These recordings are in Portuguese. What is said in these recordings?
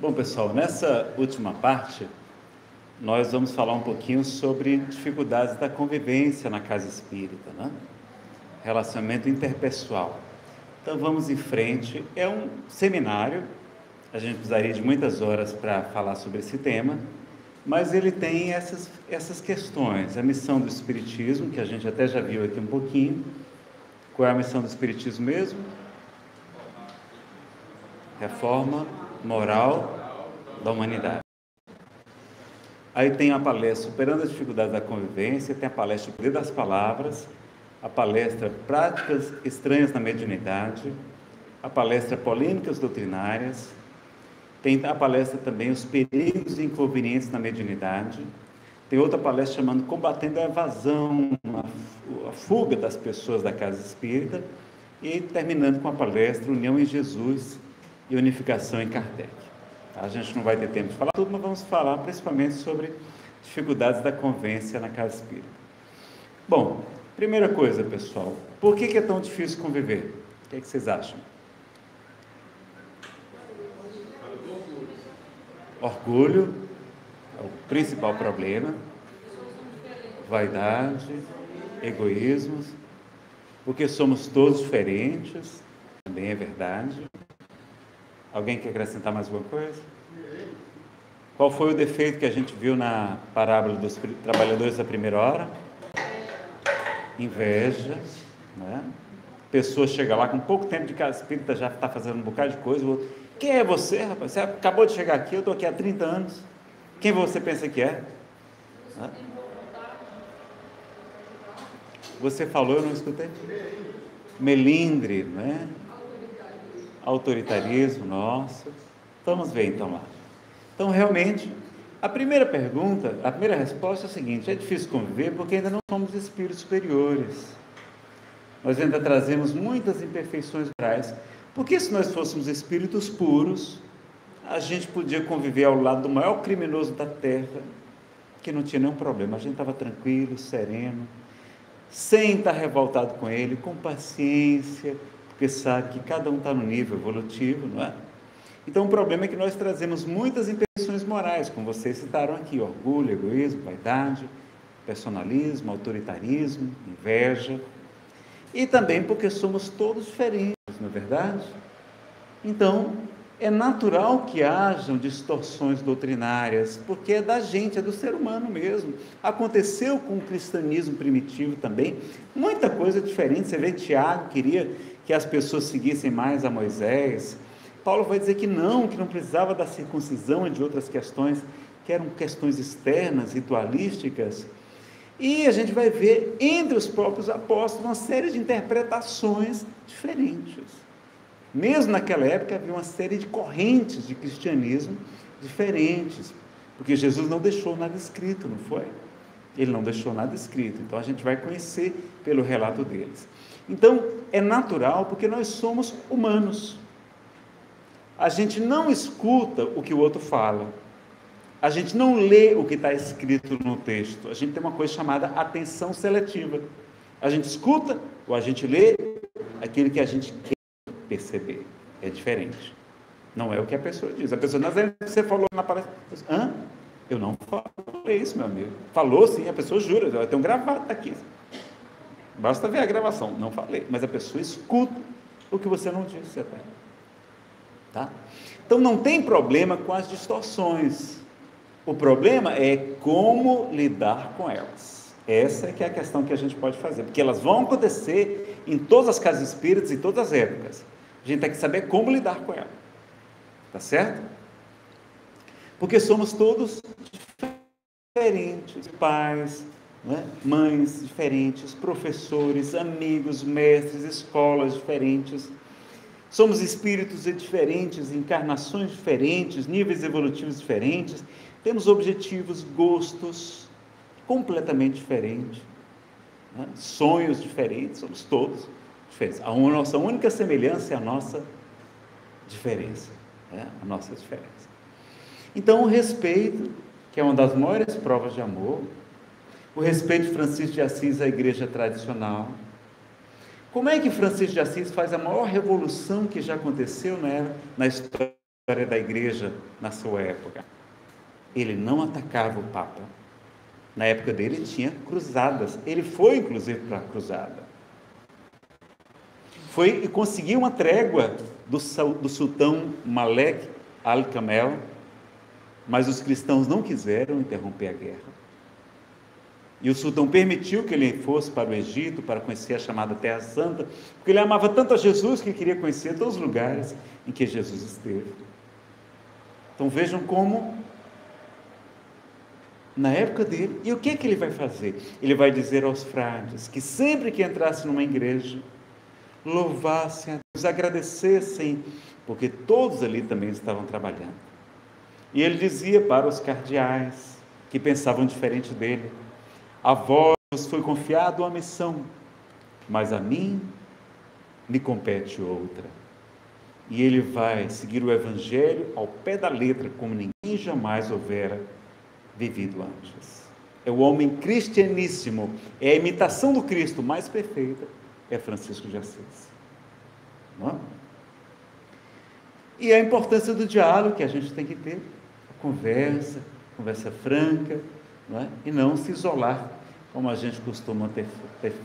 Bom, pessoal, nessa última parte, nós vamos falar um pouquinho sobre dificuldades da convivência na casa espírita, né? Relacionamento interpessoal. Então, vamos em frente. É um seminário, a gente precisaria de muitas horas para falar sobre esse tema, mas ele tem essas questões. A missão do Espiritismo, que a gente até já viu aqui um pouquinho. Qual é a missão do Espiritismo mesmo? Reforma moral da humanidade. Aí tem a palestra Superando as Dificuldades da Convivência, tem a palestra O Poder das Palavras, a palestra Práticas Estranhas na Mediunidade, a palestra Polêmicas Doutrinárias, tem a palestra também Os Perigos e Inconvenientes na Mediunidade, tem outra palestra chamando Combatendo a Evasão, a fuga das pessoas da casa espírita, e terminando com a palestra União em Jesus e Unificação em Kardec. A gente não vai ter tempo de falar tudo, mas vamos falar principalmente sobre dificuldades da convivência na casa espírita. Bom, primeira coisa, pessoal, por que é tão difícil conviver? O que vocês acham? Orgulho é o principal problema, vaidade, egoísmos, porque somos todos diferentes, também é verdade. Alguém quer acrescentar mais alguma coisa? Qual foi o defeito que a gente viu na parábola dos trabalhadores da primeira hora? Inveja, né? Pessoa chega lá com pouco tempo de casa espírita, já está fazendo um bocado de coisa. O outro, quem é você, rapaz? Você acabou de chegar aqui, eu estou aqui há 30 anos. Quem você pensa que é? Né? Você falou, eu não escutei? Melindre, né? Autoritarismo, nossa. Vamos ver então lá. Então, realmente, a primeira resposta é a seguinte: é difícil conviver porque ainda não somos espíritos superiores. Nós ainda trazemos muitas imperfeições morais. Porque se nós fôssemos espíritos puros, a gente podia conviver ao lado do maior criminoso da Terra, que não tinha nenhum problema. A gente estava tranquilo, sereno, sem estar revoltado com ele, com paciência, porque sabe que cada um está no nível evolutivo, não é? Então, o problema é que nós trazemos muitas imperfeições morais, como vocês citaram aqui: orgulho, egoísmo, vaidade, personalismo, autoritarismo, inveja, e também porque somos todos diferentes, não é verdade? Então, é natural que hajam distorções doutrinárias, porque é da gente, é do ser humano mesmo. Aconteceu com o cristianismo primitivo também, muita coisa diferente. Você vê, Tiago queria que as pessoas seguissem mais a Moisés. Paulo vai dizer que não precisava da circuncisão e de outras questões, que eram questões externas, ritualísticas. E a gente vai ver entre os próprios apóstolos uma série de interpretações diferentes. Mesmo naquela época havia uma série de correntes de cristianismo diferentes, porque Jesus não deixou nada escrito, não foi? Ele não deixou nada escrito, então a gente vai conhecer pelo relato deles. Então, é natural porque nós somos humanos. A gente não escuta o que o outro fala. A gente não lê o que está escrito no texto. A gente tem uma coisa chamada atenção seletiva. A gente escuta ou a gente lê aquilo que a gente quer perceber. É diferente. Não é o que a pessoa diz. A pessoa, Nazaré, você falou na palestra. Hã? Eu não falei isso, meu amigo. Falou sim, a pessoa jura. Eu tenho gravado aqui. Basta ver a gravação. Não falei. Mas a pessoa escuta o que você não disse até. Tá? Então não tem problema com as distorções. O problema é como lidar com elas. Essa é que é a questão que a gente pode fazer, porque elas vão acontecer em todas as casas espíritas, em todas as épocas. A gente tem que saber como lidar com elas. Tá certo? Porque somos todos diferentes, pais, né? Mães diferentes, professores, amigos, mestres, escolas diferentes. Somos espíritos diferentes, encarnações diferentes, níveis evolutivos diferentes, temos objetivos, gostos completamente diferentes, né? Sonhos diferentes, somos todos diferentes. A nossa única semelhança é a nossa diferença, né? A nossa diferença. Então, o respeito, que é uma das maiores provas de amor, o respeito de Francisco de Assis à igreja tradicional. Como é que Francisco de Assis faz a maior revolução que já aconteceu na história história da igreja na sua época. Ele não atacava o Papa. Na época dele tinha cruzadas. Ele foi, inclusive, para a cruzada. Foi e conseguiu uma trégua do sultão Malek Al-Kamel, mas os cristãos não quiseram interromper a guerra. E o sultão permitiu que ele fosse para o Egito, para conhecer a chamada Terra Santa, porque ele amava tanto a Jesus que queria conhecer todos os lugares em que Jesus esteve. Então vejam como, na época dele, e o que é que ele vai fazer? Ele vai dizer aos frades que sempre que entrasse numa igreja, louvassem a Deus, agradecessem, porque todos ali também estavam trabalhando. E ele dizia para os cardeais, que pensavam diferente dele: a vós foi confiado uma missão, mas a mim me compete outra. E ele vai seguir o Evangelho ao pé da letra, como ninguém jamais houvera vivido antes. É o homem cristianíssimo, é a imitação do Cristo mais perfeita, é Francisco de Assis. Não é? E a importância do diálogo que a gente tem que ter, a conversa franca, não é? E não se isolar, como a gente costuma ter feito.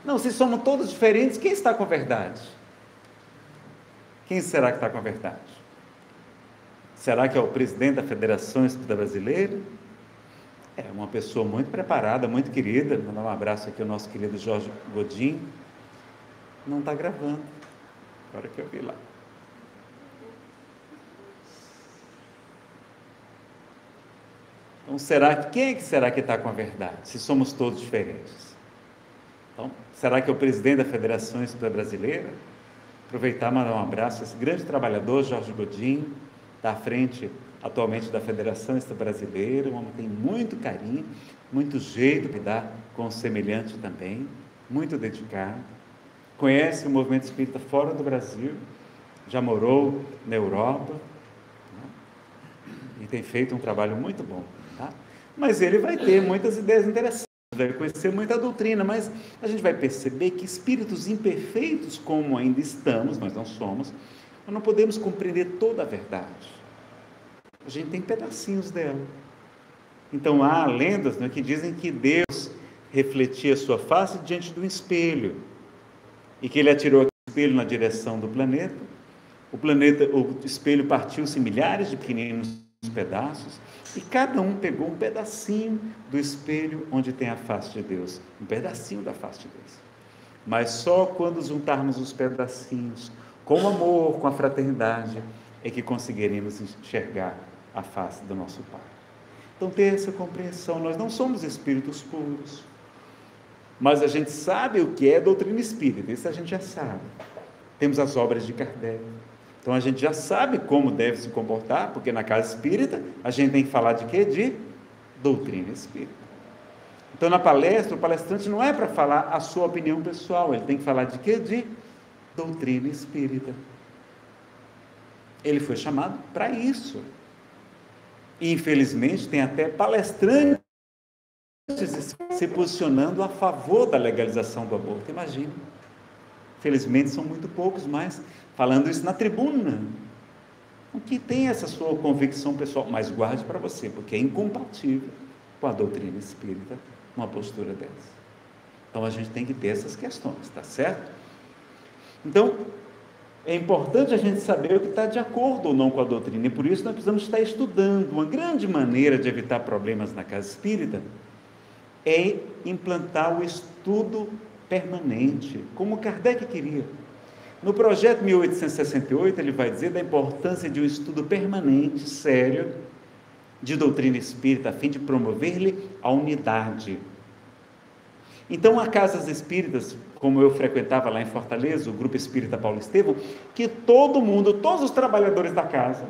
Não, se somos todos diferentes, quem está com a verdade? Quem será que está com a verdade? Será que é o presidente da Federação Espírita Brasileira? É uma pessoa muito preparada, muito querida. Vou mandar um abraço aqui ao nosso querido Jorge Godinho. Não está gravando, agora que eu vi lá. Então, quem será que está com a verdade, se somos todos diferentes? Então, será que é o presidente da Federação Espírita Brasileira? Aproveitar e mandar um abraço a esse grande trabalhador, Jorge Godinho, está à frente atualmente da Federação Espírita Brasileira, um homem que tem muito carinho, muito jeito de dar com o semelhante também, muito dedicado, conhece o movimento espírita fora do Brasil, já morou na Europa, né? E tem feito um trabalho muito bom. Tá? Mas ele vai ter muitas ideias interessantes, vai conhecer muita doutrina, mas a gente vai perceber que espíritos imperfeitos, como ainda estamos, nós não somos, nós não podemos compreender toda a verdade. A gente tem pedacinhos dela. Então há lendas, né, que dizem que Deus refletia sua face diante de um espelho, e que ele atirou aquele espelho na direção do planeta. O espelho partiu-se em milhares de pequeninos pedaços, e cada um pegou um pedacinho do espelho onde tem a face de Deus, um pedacinho da face de Deus. Mas só quando juntarmos os pedacinhos com o amor, com a fraternidade, é que conseguiremos enxergar a face do nosso Pai. Então, ter essa compreensão, nós não somos espíritos puros, mas a gente sabe o que é doutrina espírita, isso a gente já sabe. Temos as obras de Kardec, então a gente já sabe como deve se comportar, porque na casa espírita a gente tem que falar de quê? De doutrina espírita. Então na palestra, o palestrante não é para falar a sua opinião pessoal, ele tem que falar de quê? De doutrina espírita. Ele foi chamado para isso. E infelizmente tem até palestrantes se posicionando a favor da legalização do aborto, imagina. Felizmente são muito poucos, mas falando isso na tribuna, o que tem essa sua convicção pessoal, mas guarde para você, porque é incompatível com a doutrina espírita uma postura dessa. Então a gente tem que ter essas questões, tá certo? Então é importante a gente saber o que está de acordo ou não com a doutrina, e por isso nós precisamos estar estudando. Uma grande maneira de evitar problemas na casa espírita é implantar o estudo permanente, como Kardec queria. No projeto 1868, ele vai dizer da importância de um estudo permanente, sério, de doutrina espírita, a fim de promover-lhe a unidade. Então, há casas espíritas, como eu frequentava lá em Fortaleza, o Grupo Espírita Paulo Estevão, que todo mundo, todos os trabalhadores da casa,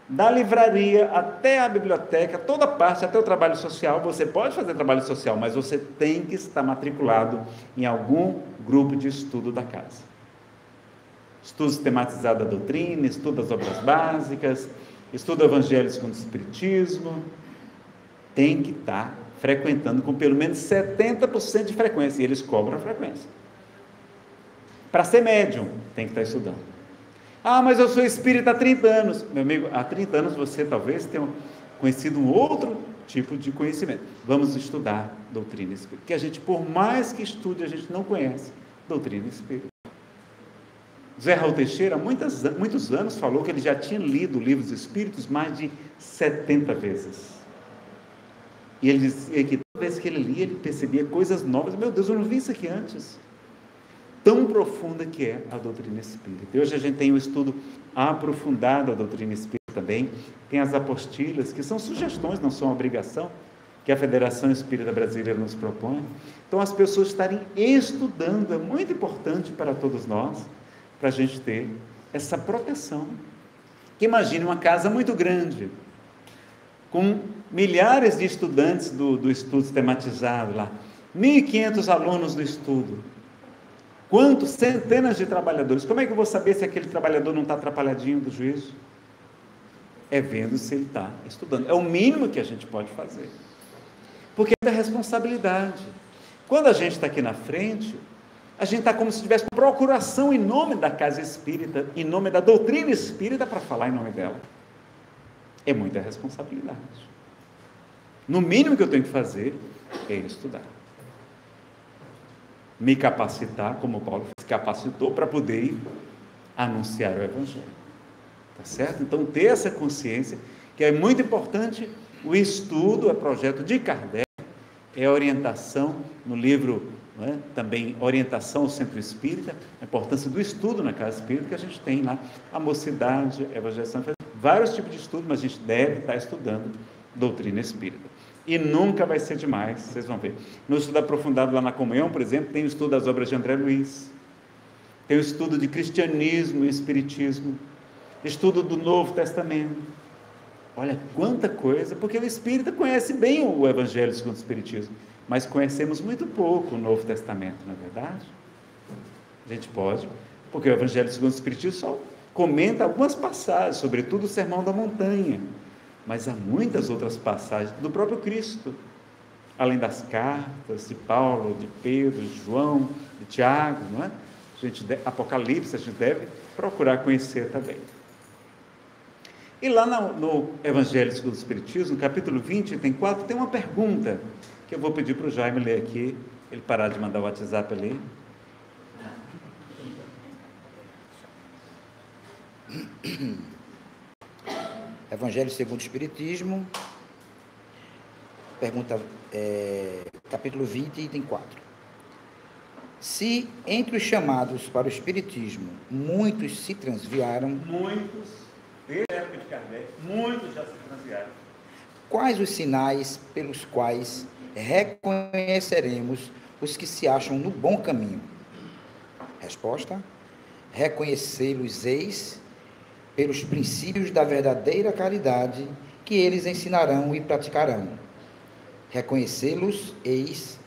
da livraria até a biblioteca, toda parte, até o trabalho social, você pode fazer trabalho social, mas você tem que estar matriculado em algum grupo de estudo da casa. Estudo sistematizado da doutrina, estudo das obras básicas, estudo do Evangelho segundo o Espiritismo, tem que estar frequentando com pelo menos 70% de frequência, e eles cobram a frequência. Para ser médium, tem que estar estudando. Ah, mas eu sou espírita há 30 anos. Meu amigo, há 30 anos você talvez tenha conhecido um outro tipo de conhecimento. Vamos estudar doutrina espírita. Porque a gente, por mais que estude, a gente não conhece doutrina espírita. Zé Raul Teixeira, há muitos anos, falou que ele já tinha lido o Livro dos Espíritos mais de 70 vezes. E ele dizia que toda vez que ele lia, ele percebia coisas novas. Meu Deus, eu não vi isso aqui antes. Tão profunda que é a doutrina espírita. E hoje a gente tem um estudo aprofundado da doutrina espírita também. Tem as apostilhas, que são sugestões, não são obrigação, que a Federação Espírita Brasileira nos propõe. Então, as pessoas estarem estudando é muito importante para todos nós, para a gente ter essa proteção. Que imagine uma casa muito grande, com milhares de estudantes do estudo sistematizado lá, 1.500 alunos do estudo, quantos centenas de trabalhadores. Como é que eu vou saber se aquele trabalhador não está atrapalhadinho do juízo? É vendo se ele está estudando. É o mínimo que a gente pode fazer, porque é da responsabilidade. Quando a gente está aqui na frente, a gente está como se tivesse uma procuração em nome da casa espírita, em nome da doutrina espírita, para falar em nome dela. É muita responsabilidade. No mínimo que eu tenho que fazer é estudar. Me capacitar, como Paulo se capacitou, para poder anunciar o Evangelho. Tá certo? Então, ter essa consciência, que é muito importante, o estudo, é projeto de Kardec, é orientação no livro, não é? Também orientação ao centro espírita, a importância do estudo na casa espírita, que a gente tem lá, a mocidade, a evangelização, vários tipos de estudo, mas a gente deve estar estudando doutrina espírita. E nunca vai ser demais, vocês vão ver. No estudo aprofundado lá na comunhão, por exemplo, tem o estudo das obras de André Luiz, tem o estudo de cristianismo e espiritismo, estudo do Novo Testamento. Olha quanta coisa, porque o espírita conhece bem o Evangelho segundo o Espiritismo, mas conhecemos muito pouco o Novo Testamento, não é verdade? A gente pode, porque o Evangelho segundo o Espiritismo só comenta algumas passagens, sobretudo o Sermão da Montanha, mas há muitas outras passagens do próprio Cristo, além das cartas de Paulo, de Pedro, de João, de Tiago, não é? Apocalipse, a gente deve procurar conhecer também. E lá no Evangelho segundo o Espiritismo, no capítulo 20, item 4, tem uma pergunta, que eu vou pedir para o Jaime ler aqui, ele parar de mandar o WhatsApp ali. Evangelho segundo o Espiritismo, pergunta, capítulo 20, item 4. Se entre os chamados para o Espiritismo, muitos se transviaram... Muitos, desde a época de Kardec, muitos já se transviaram. Quais os sinais pelos quais reconheceremos os que se acham no bom caminho? Resposta: reconhecê-los-eis pelos princípios da verdadeira caridade que eles ensinarão e praticarão. Reconhecê-los-eis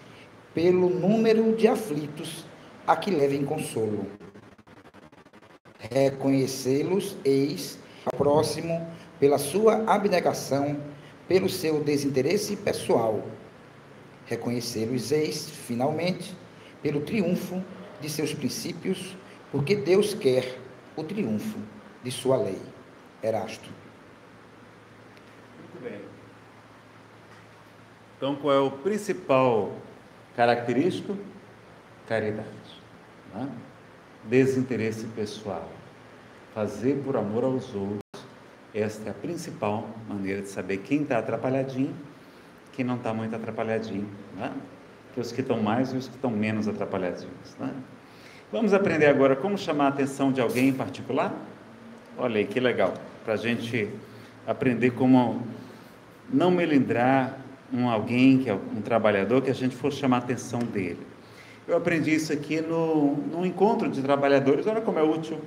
pelo número de aflitos a que levem consolo. Reconhecê-los-eis ao próximo pela sua abnegação, pelo seu desinteresse pessoal. Reconhecê-los-eis, finalmente, pelo triunfo de seus princípios, porque Deus quer o triunfo de sua lei. Erasto. Muito bem. Então, qual é o principal característico? Caridade. Né? Desinteresse pessoal. Fazer por amor aos outros. Esta é a principal maneira de saber quem está atrapalhadinho, quem não está muito atrapalhadinho. Né? Que os que estão mais e os que estão menos atrapalhadinhos. Né? Vamos aprender agora como chamar a atenção de alguém em particular? Olha aí, que legal, para a gente aprender como não melindrar alguém, que é um trabalhador, que a gente for chamar a atenção dele. Eu aprendi isso aqui no encontro de trabalhadores, olha como é útil,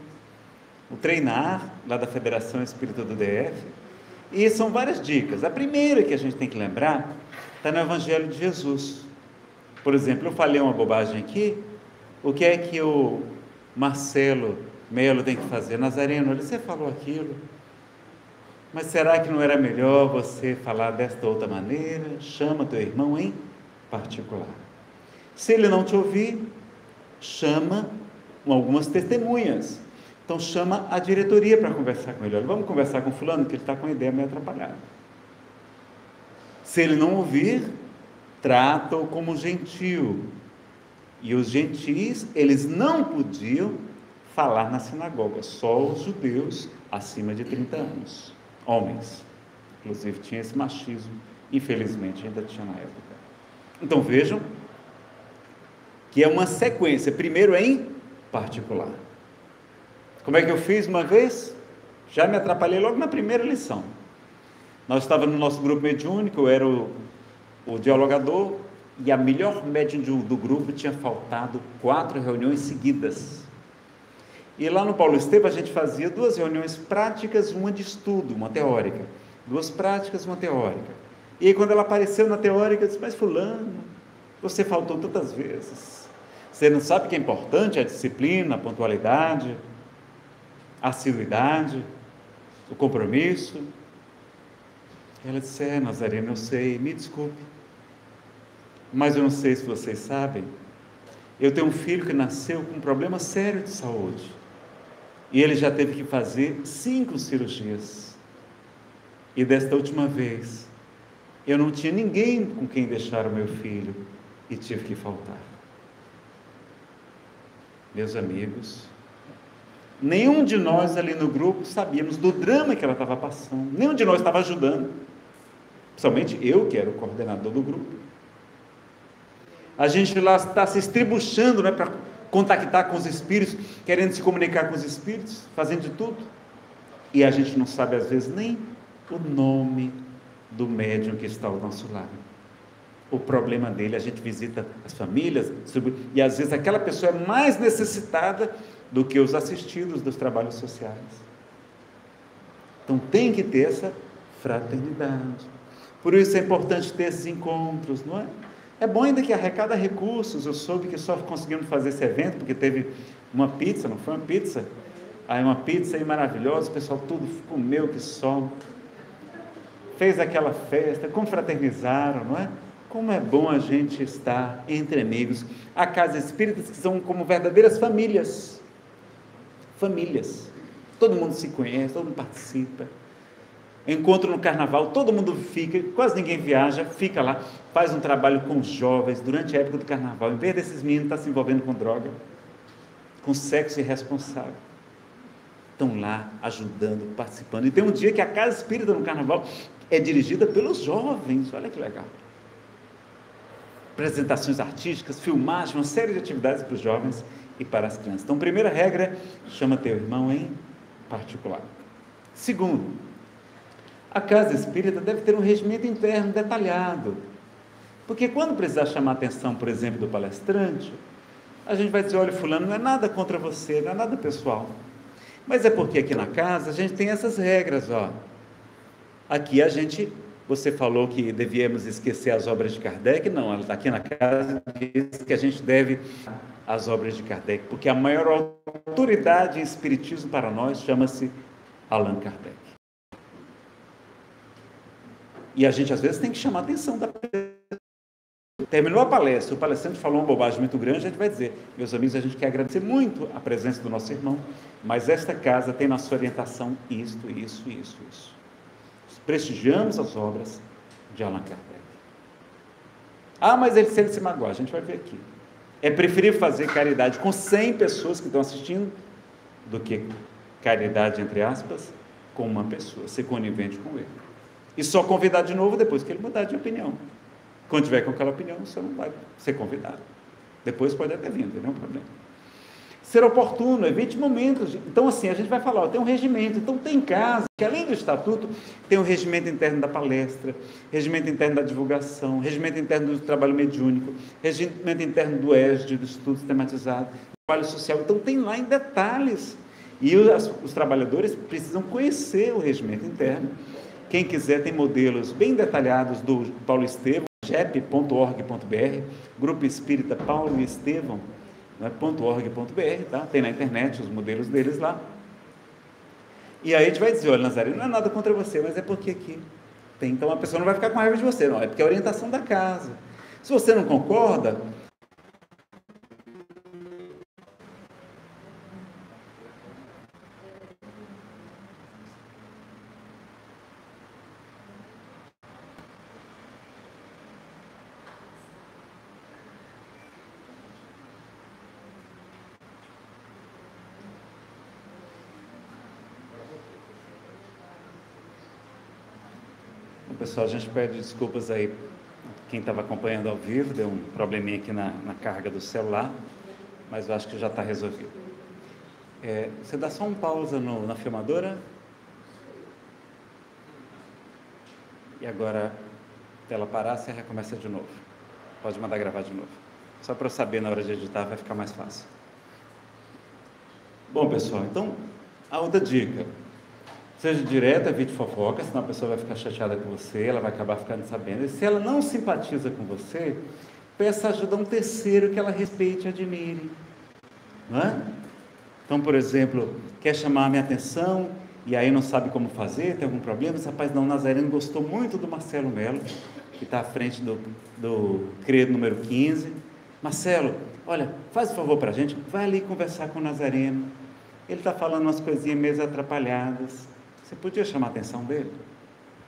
o treinar, lá da Federação Espírita do DF, e são várias dicas. A primeira que a gente tem que lembrar, está no Evangelho de Jesus. Por exemplo, eu falei uma bobagem aqui, o que é que o Marcelo Melo tem que fazer? Nazareno, você falou aquilo, mas será que não era melhor você falar desta outra maneira? Chama teu irmão em particular. Se ele não te ouvir, chama algumas testemunhas, Então chama a diretoria para conversar com ele. Olha, vamos conversar com fulano, que ele está com a ideia meio atrapalhada. Se ele não ouvir, trata-o como gentil. E os gentis, eles não podiam falar na sinagoga, só os judeus acima de 30 anos, homens. Inclusive tinha esse machismo, infelizmente ainda tinha na época. Então vejam que é uma sequência, primeiro em particular. Como é que eu fiz uma vez? Já me atrapalhei logo na primeira lição. Nós estávamos no nosso grupo mediúnico, eu era o dialogador, e a melhor médium do grupo tinha faltado 4 reuniões seguidas. E lá no Paulo Estevam a gente fazia 2 reuniões práticas, uma de estudo, uma teórica. 2 práticas, uma teórica. E aí quando ela apareceu na teórica, eu disse, mas fulano, você faltou tantas vezes. Você não sabe que é importante a disciplina, a pontualidade, a assiduidade, o compromisso? Ela disse, Nazareno, eu sei, me desculpe, mas eu não sei se vocês sabem, eu tenho um filho que nasceu com um problema sério de saúde, e ele já teve que fazer 5 cirurgias, e desta última vez, eu não tinha ninguém com quem deixar o meu filho, e tive que faltar. Meus amigos, nenhum de nós ali no grupo sabíamos do drama que ela estava passando, nenhum de nós estava ajudando, principalmente eu, que era o coordenador do grupo. A gente lá está se estribuchando, para contactar com os espíritos, querendo se comunicar com os espíritos, fazendo de tudo, e a gente não sabe às vezes nem o nome do médium que está ao nosso lado. O problema dele, a gente visita as famílias, e às vezes aquela pessoa é mais necessitada do que os assistidos dos trabalhos sociais. Então tem que ter essa fraternidade. Por isso é importante ter esses encontros, não é? É bom ainda que arrecada recursos. Eu soube que só conseguimos fazer esse evento porque teve uma pizza, não foi uma pizza? Aí uma pizza aí maravilhosa, o pessoal tudo comeu que só. Fez aquela festa, confraternizaram, não é? Como é bom a gente estar entre amigos. Há casas espíritas que são como verdadeiras famílias. Famílias. Todo mundo se conhece, todo mundo participa. Encontro no carnaval, todo mundo fica, quase ninguém viaja, fica lá, faz um trabalho com os jovens durante a época do carnaval, em vez desses meninos estar se envolvendo com droga, com sexo irresponsável. Estão lá ajudando, participando. E tem um dia que a casa espírita no carnaval é dirigida pelos jovens, olha que legal. Apresentações artísticas, filmagem, uma série de atividades para os jovens e para as crianças. Então, primeira regra, chama teu irmão em particular. Segundo, a casa espírita deve ter um regimento interno detalhado, porque quando precisar chamar a atenção, por exemplo, do palestrante, a gente vai dizer, olha, fulano, não é nada contra você, não é nada pessoal, mas é porque aqui na casa a gente tem essas regras, aqui você falou que devíamos esquecer as obras de Kardec, não, ela está aqui na casa, diz que a gente deve as obras de Kardec, porque a maior autoridade em espiritismo para nós chama-se Allan Kardec. E a gente às vezes tem que chamar a atenção da pessoa. Terminou a palestra, o palestrante falou uma bobagem muito grande, a gente vai dizer, meus amigos, a gente quer agradecer muito a presença do nosso irmão, mas esta casa tem na sua orientação isto. Prestigiamos as obras de Allan Kardec. Mas se ele se magoar, a gente vai ver aqui. É preferível fazer caridade com 100 pessoas que estão assistindo, do que caridade, entre aspas, com uma pessoa, ser conivente com ele. E só convidar de novo depois que ele mudar de opinião. Quando tiver com aquela opinião, você não vai ser convidado. Depois pode até vir, não tem nenhum problema. Ser oportuno, evite momentos. Então, assim, a gente vai falar, tem um regimento. Então, tem casa que, além do estatuto, tem um regimento interno da palestra, regimento interno da divulgação, regimento interno do trabalho mediúnico, regimento interno do ESD, do estudo sistematizado, do trabalho social. Então, tem lá em detalhes. E os trabalhadores precisam conhecer o regimento interno. Quem quiser, tem modelos bem detalhados do Paulo Estevam, jep.org.br, Grupo Espírita Paulo e Estevão, .org.br, tá? Tem na internet os modelos deles lá. E aí a gente vai dizer, olha, Nazareno, não é nada contra você, mas é porque aqui tem. Então a pessoa não vai ficar com raiva de você, não, é porque é a orientação da casa. Se você não concorda, pessoal, a gente pede desculpas aí, quem estava acompanhando ao vivo, deu um probleminha aqui na carga do celular, mas eu acho que já está resolvido. Você dá só um pausa na filmadora. E agora, a tela parar, você recomeça de novo. Pode mandar gravar de novo. Só para eu saber na hora de editar, vai ficar mais fácil. Bom, pessoal, então, a outra dica. Seja direto, evite fofoca, senão a pessoa vai ficar chateada com você, ela vai acabar ficando sabendo. E se ela não simpatiza com você, peça ajuda a um terceiro que ela respeite e admire. Não é? Então, por exemplo, quer chamar a minha atenção e aí não sabe como fazer, tem algum problema? Esse rapaz não nazareno gostou muito do Marcelo Melo, que está à frente do credo número 15. Marcelo, olha, faz um favor para a gente, vai ali conversar com o nazareno. Ele está falando umas coisinhas meio atrapalhadas. Você podia chamar a atenção dele?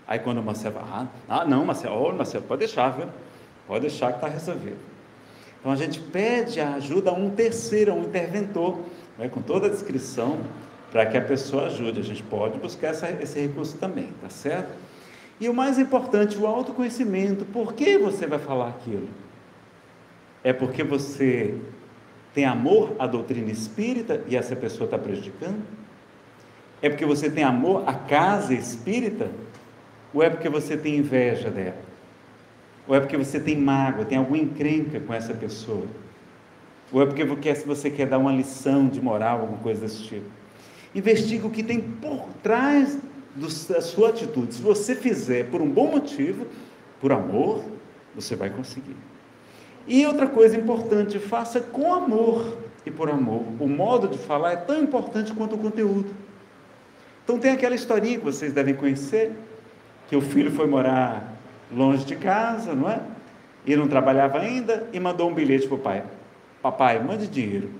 Aí quando o Marcelo fala, não, Marcelo, pode deixar, viu? Pode deixar que está resolvido. Então a gente pede a ajuda a um terceiro, a um interventor, né, com toda a descrição, para que a pessoa ajude. A gente pode buscar esse recurso também, tá certo? E o mais importante, o autoconhecimento. Por que você vai falar aquilo? É porque você tem amor à doutrina espírita e essa pessoa está prejudicando? É porque você tem amor à casa espírita? Ou é porque você tem inveja dela? Ou é porque você tem mágoa, tem alguma encrenca com essa pessoa? Ou é porque você quer dar uma lição de moral, alguma coisa desse tipo? Investiga o que tem por trás da sua atitude. Se você fizer por um bom motivo, por amor, você vai conseguir. E outra coisa importante, faça com amor e por amor. O modo de falar é tão importante quanto o conteúdo. Então tem aquela historinha que vocês devem conhecer, que o filho foi morar longe de casa, não é? E não trabalhava ainda, e mandou um bilhete para o pai. Papai, mande dinheiro.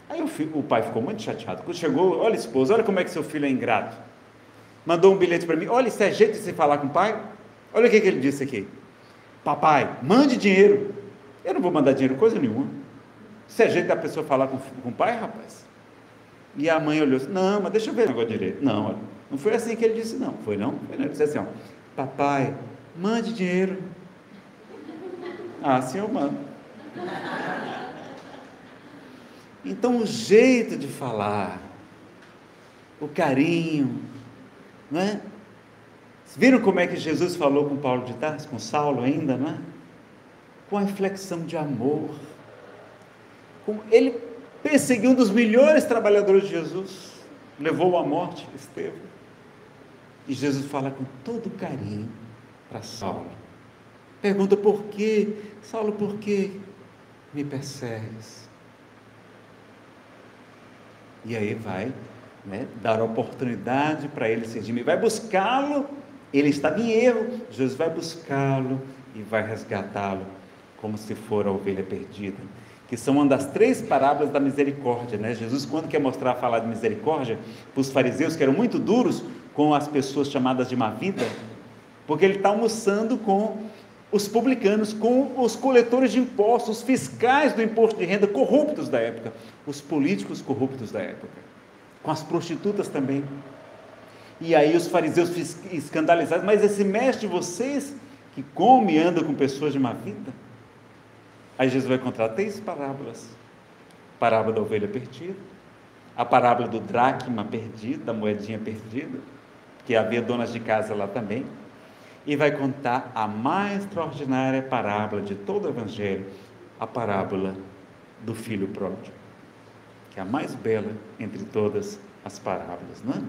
Aí o pai ficou muito chateado. Quando chegou, olha esposa, olha como é que seu filho é ingrato. Mandou um bilhete para mim, olha, isso é jeito de se falar com o pai? Olha o que ele disse aqui. Papai, mande dinheiro. Eu não vou mandar dinheiro coisa nenhuma. Isso é jeito da pessoa falar com o pai, rapaz? E a mãe olhou assim, não, mas deixa eu ver o negócio direito. Não, não foi assim que ele disse, não. Foi não? Ele disse assim, ó, papai, mande dinheiro. Assim eu mando. Então o jeito de falar, o carinho, não é? Viram como é que Jesus falou com Paulo de Tarso, com Saulo ainda, não é? Com a inflexão de amor. Ele perseguiu um dos melhores trabalhadores de Jesus, levou à morte, Estevão. E Jesus fala com todo carinho para Saulo. Pergunta por quê? Saulo, por que me persegues? E aí vai, né, dar oportunidade para ele se redimir. Vai buscá-lo, ele estava em erro, Jesus vai buscá-lo e vai resgatá-lo, como se for a ovelha perdida. Que são uma das 3 parábolas da misericórdia, né? Jesus, quando quer mostrar, falar de misericórdia, para os fariseus que eram muito duros com as pessoas chamadas de má vida, porque ele está almoçando com os publicanos, com os coletores de impostos, os fiscais do imposto de renda corruptos da época, os políticos corruptos da época, com as prostitutas também. E aí os fariseus escandalizados, mas esse mestre de vocês, que come e anda com pessoas de má vida? Aí Jesus vai contar 3 parábolas. A parábola da ovelha perdida, a parábola do dracma perdido, da moedinha perdida, que havia donas de casa lá também, e vai contar a mais extraordinária parábola de todo o Evangelho, a parábola do filho pródigo, que é a mais bela entre todas as parábolas, não é?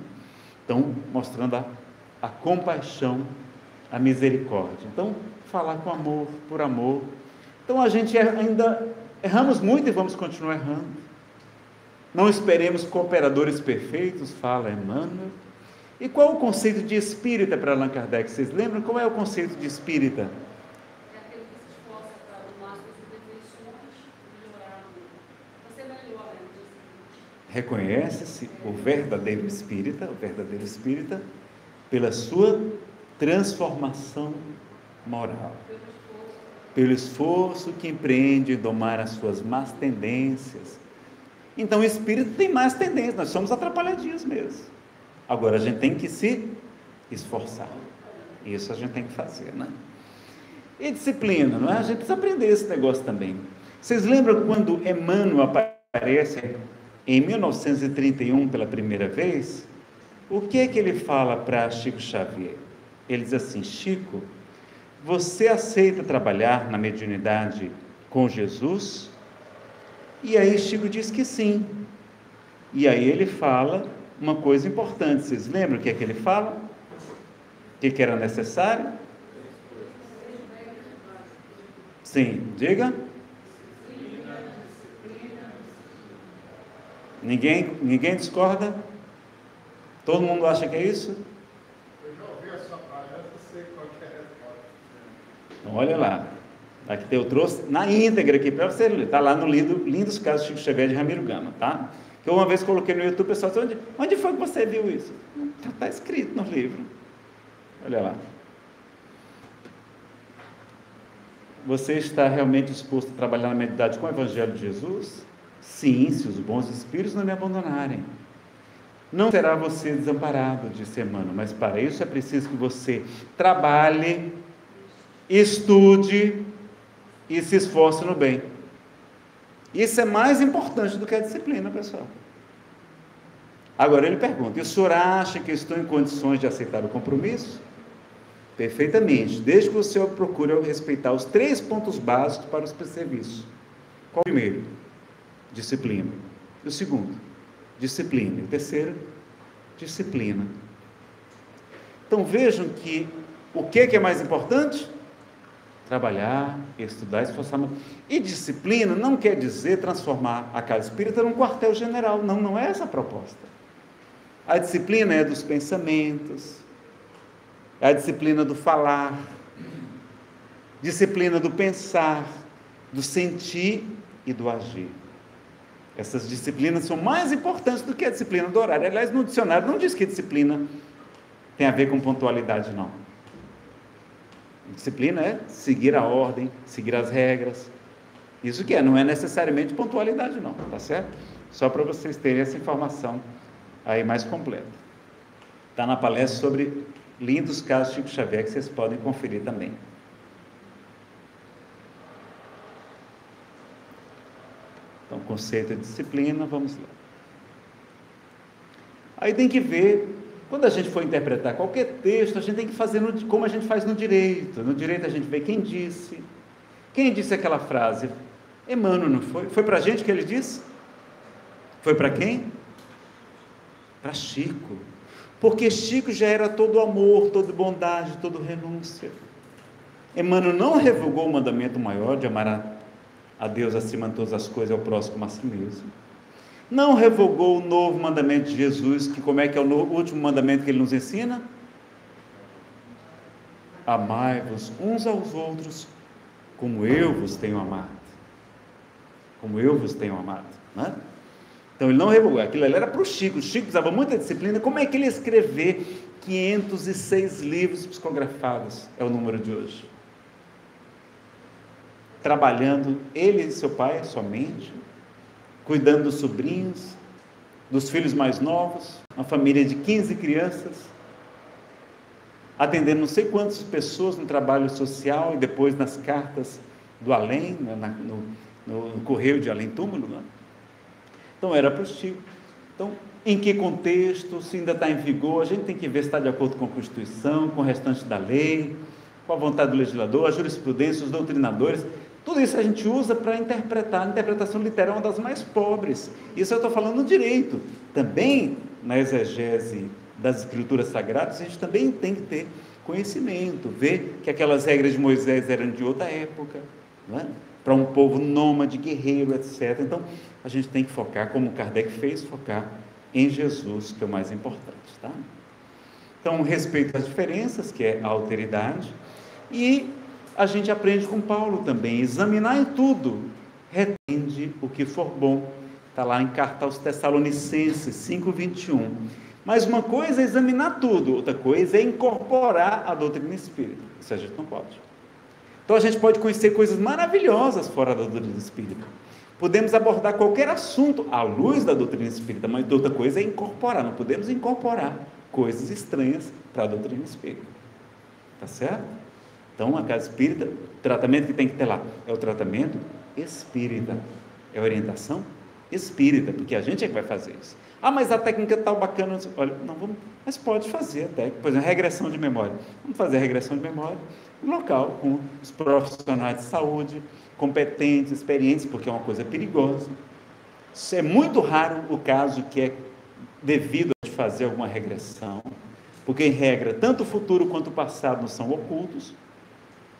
Então, mostrando a compaixão, a misericórdia. Então, falar com amor, por amor. Então, a gente ainda erramos muito e vamos continuar errando. Não esperemos cooperadores perfeitos, fala Emmanuel. E qual é o conceito de espírita para Allan Kardec? Vocês lembram? Qual é o conceito de espírita? É aquele que se esforça para arrumar as imperfeições e melhorar. Você melhora. Reconhece-se o verdadeiro espírita, pela sua transformação moral. Pelo esforço que empreende em domar as suas más tendências. Então o espírito tem más tendências, nós somos atrapalhadinhos mesmo. Agora a gente tem que se esforçar. Isso a gente tem que fazer, né? E disciplina, não é? A gente precisa aprender esse negócio também. Vocês lembram quando Emmanuel aparece em 1931 pela primeira vez? O que é que ele fala para Chico Xavier? Ele diz assim: Chico, você aceita trabalhar na mediunidade com Jesus? E aí Chico diz que sim. E aí ele fala uma coisa importante. Vocês lembram o que é que ele fala? O que era necessário? Sim, diga. Ninguém discorda? Todo mundo acha que é isso? Eu já ouvi essa palestra, sei qual que é a resposta. Então, olha lá. Aqui eu trouxe na íntegra aqui para você ler. Está lá no Lindos Casos de Chico Xavier de Ramiro Gama, tá? Que eu uma vez coloquei no YouTube, o pessoal disse, onde foi que você viu isso? Está escrito no livro. Olha lá. Você está realmente disposto a trabalhar na mediunidade com o Evangelho de Jesus? Sim, se os bons espíritos não me abandonarem. Não será você desamparado, disse Emmanuel, mas para isso é preciso que você trabalhe, estude e se esforce no bem. Isso é mais importante do que a disciplina, pessoal. Agora ele pergunta, e o senhor acha que eu estou em condições de aceitar o compromisso? Perfeitamente, desde que o senhor procure respeitar os 3 pontos básicos para o serviço. Qual o primeiro? Disciplina. E o segundo? Disciplina. E o terceiro? Disciplina. Então vejam que o que é mais importante? Trabalhar, estudar, esforçar. E disciplina não quer dizer transformar a casa espírita num quartel-general. Não, não é essa a proposta. A disciplina é dos pensamentos, é a disciplina do falar, disciplina do pensar, do sentir e do agir. Essas disciplinas são mais importantes do que a disciplina do horário. Aliás, no dicionário não diz que disciplina tem a ver com pontualidade, não. Disciplina é seguir a ordem, seguir as regras. Isso que é, não é necessariamente pontualidade, não, tá certo? Só para vocês terem essa informação aí mais completa. Está na palestra sobre Lindos Casos de Chico Xavier, que vocês podem conferir também. Então, conceito de disciplina, vamos lá. Aí tem que ver, quando a gente for interpretar qualquer texto, a gente tem que fazer como a gente faz no direito. No direito a gente vê quem disse aquela frase. Emmanuel, não foi? Foi para a gente que ele disse? Foi para quem? Para Chico. Porque Chico já era todo amor, todo bondade, todo renúncia. Emmanuel não revogou o mandamento maior de amar a Deus acima de todas as coisas, ao próximo a si mesmo. Não revogou o novo mandamento de Jesus, que como é que é o último mandamento que ele nos ensina? Amai-vos uns aos outros, como eu vos tenho amado. Como eu vos tenho amado, né? Então ele não revogou, aquilo ali era para o Chico. O Chico precisava muita disciplina. Como é que ele ia escrever 506 livros psicografados? É o número de hoje. Trabalhando, ele e seu pai somente, cuidando dos sobrinhos, dos filhos mais novos, uma família de 15 crianças, atendendo não sei quantas pessoas no trabalho social e depois nas cartas do além, no correio de além-túmulo, né? Então era para o Chico. Então, em que contexto, se ainda está em vigor, a gente tem que ver se está de acordo com a Constituição, com o restante da lei, com a vontade do legislador, a jurisprudência, os doutrinadores. Tudo isso a gente usa para interpretar. A interpretação literal é uma das mais pobres. Isso eu estou falando no direito. Também, na exegese das escrituras sagradas, a gente também tem que ter conhecimento, ver que aquelas regras de Moisés eram de outra época, não é? Para um povo nômade, guerreiro, etc. Então, a gente tem que focar, como Kardec fez, focar em Jesus, que é o mais importante, tá? Então, respeito às diferenças, que é a alteridade, e a gente aprende com Paulo também, examinar em tudo, retende o que for bom. Está lá em Carta aos Tessalonicenses 5:21. Mas uma coisa é examinar tudo, outra coisa é incorporar a doutrina espírita. Isso a gente não pode. Então a gente pode conhecer coisas maravilhosas fora da doutrina espírita. Podemos abordar qualquer assunto à luz da doutrina espírita, mas outra coisa é incorporar. Não podemos incorporar coisas estranhas para a doutrina espírita. Tá certo? Então, a casa espírita, o tratamento que tem que ter lá é o tratamento espírita, é a orientação espírita, porque a gente é que vai fazer isso. Ah, mas a técnica tal bacana, olha, não vamos, mas pode fazer a técnica, por exemplo, regressão de memória. Vamos fazer a regressão de memória no local, com os profissionais de saúde, competentes, experientes, porque é uma coisa perigosa. Isso é muito raro o caso que é devido a fazer alguma regressão, porque em regra, tanto o futuro quanto o passado não são ocultos,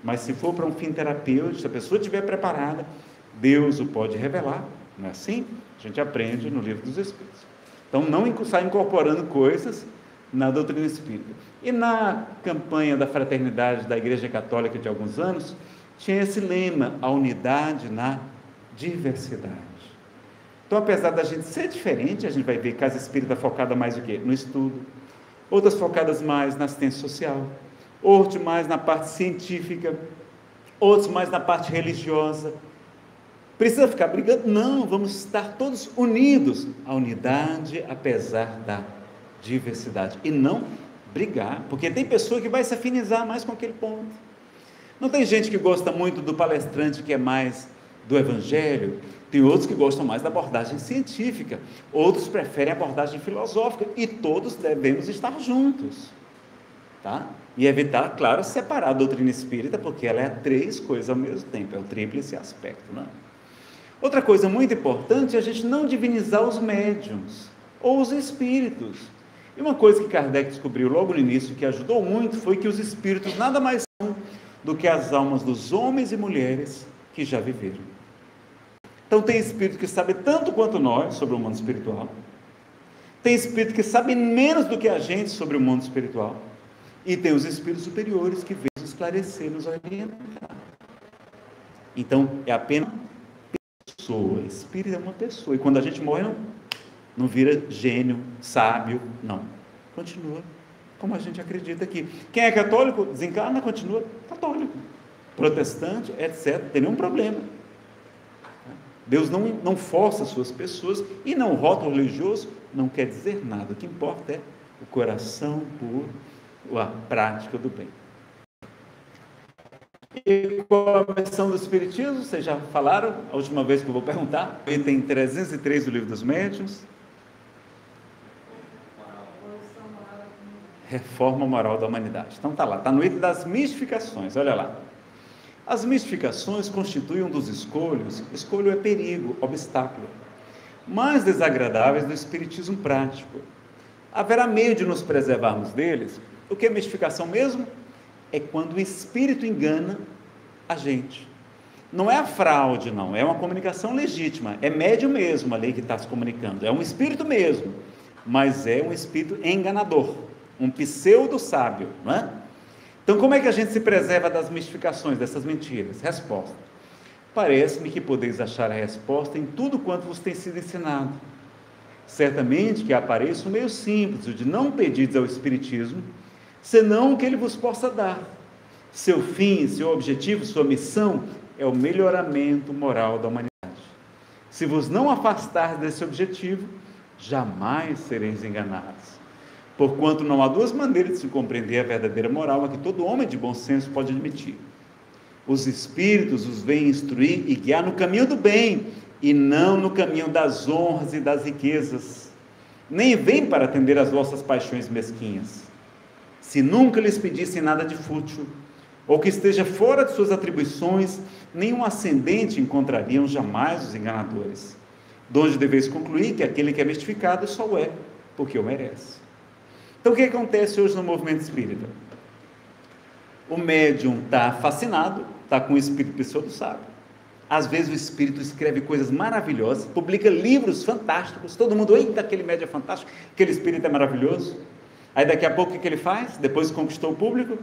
mas se for para um fim terapêutico, se a pessoa estiver preparada, Deus o pode revelar, não é assim? A gente aprende no Livro dos Espíritos. Então, não sai incorporando coisas na doutrina espírita. E na campanha da fraternidade da Igreja Católica de alguns anos, tinha esse lema, a unidade na diversidade. Então, apesar da gente ser diferente, a gente vai ver casa espírita focada mais o quê? No estudo, outras focadas mais na assistência social, outros mais na parte científica, outros mais na parte religiosa. Precisa ficar brigando? Não, vamos estar todos unidos. A unidade, apesar da diversidade. E não brigar, porque tem pessoa que vai se afinizar mais com aquele ponto. Não tem gente que gosta muito do palestrante que é mais do evangelho, tem outros que gostam mais da abordagem científica, outros preferem a abordagem filosófica, e todos devemos estar juntos, tá? E evitar, claro, separar a doutrina espírita, porque ela é 3 coisas ao mesmo tempo, é o tríplice aspecto, né? Outra coisa muito importante é a gente não divinizar os médiuns, ou os espíritos. E uma coisa que Kardec descobriu logo no início, que ajudou muito, foi que os espíritos nada mais são do que as almas dos homens e mulheres que já viveram. Então tem espírito que sabe tanto quanto nós sobre o mundo espiritual, tem espírito que sabe menos do que a gente sobre o mundo espiritual, e tem os espíritos superiores que vêm nos esclarecer, nos orientar. Então é apenas pessoa, espírito é uma pessoa, e quando a gente morre não vira gênio, sábio, não, continua como a gente acredita aqui. Quem é católico, desencarna, continua católico, protestante, etc, não tem nenhum problema. Deus não força as suas pessoas, e não, o rótulo religioso não quer dizer nada, o que importa é o coração puro, a prática do bem. E qual a versão do Espiritismo? Vocês já falaram, a última vez que eu vou perguntar, item 303 do Livro dos Médiuns. Reforma moral da humanidade. Então está lá, está no item das mistificações, olha lá. As mistificações constituem um dos escolho é perigo, obstáculo, mais desagradáveis do espiritismo prático. Haverá meio de nos preservarmos deles. O que é mistificação mesmo? É quando o espírito engana a gente. Não é a fraude, não, é uma comunicação legítima, é médium mesmo ali que está se comunicando, é um espírito mesmo, mas é um espírito enganador, um pseudo-sábio, não é? Então, como é que a gente se preserva das mistificações, dessas mentiras? Resposta. Parece-me que podeis achar a resposta em tudo quanto vos tem sido ensinado. Certamente que apareça um meio simples, o de não pedirdes ao Espiritismo, senão o que ele vos possa dar. Seu fim, seu objetivo, sua missão é o melhoramento moral da humanidade. Se vos não afastar desse objetivo, jamais sereis enganados. Porquanto não há 2 maneiras de se compreender a verdadeira moral a que todo homem de bom senso pode admitir. Os espíritos os vêm instruir e guiar no caminho do bem, e não no caminho das honras e das riquezas. Nem vêm para atender às vossas paixões mesquinhas. Se nunca lhes pedissem nada de fútil, ou que esteja fora de suas atribuições, nenhum ascendente encontrariam jamais os enganadores. Donde deveis concluir que aquele que é mistificado só o é, porque o merece. Então, o que acontece hoje no movimento espírita? O médium está fascinado, está com o espírito pseudo-sábio. Às vezes o espírito escreve coisas maravilhosas, publica livros fantásticos, todo mundo, eita, aquele médium é fantástico, aquele espírito é maravilhoso. Aí daqui a pouco o que ele faz? Depois que conquistou o público,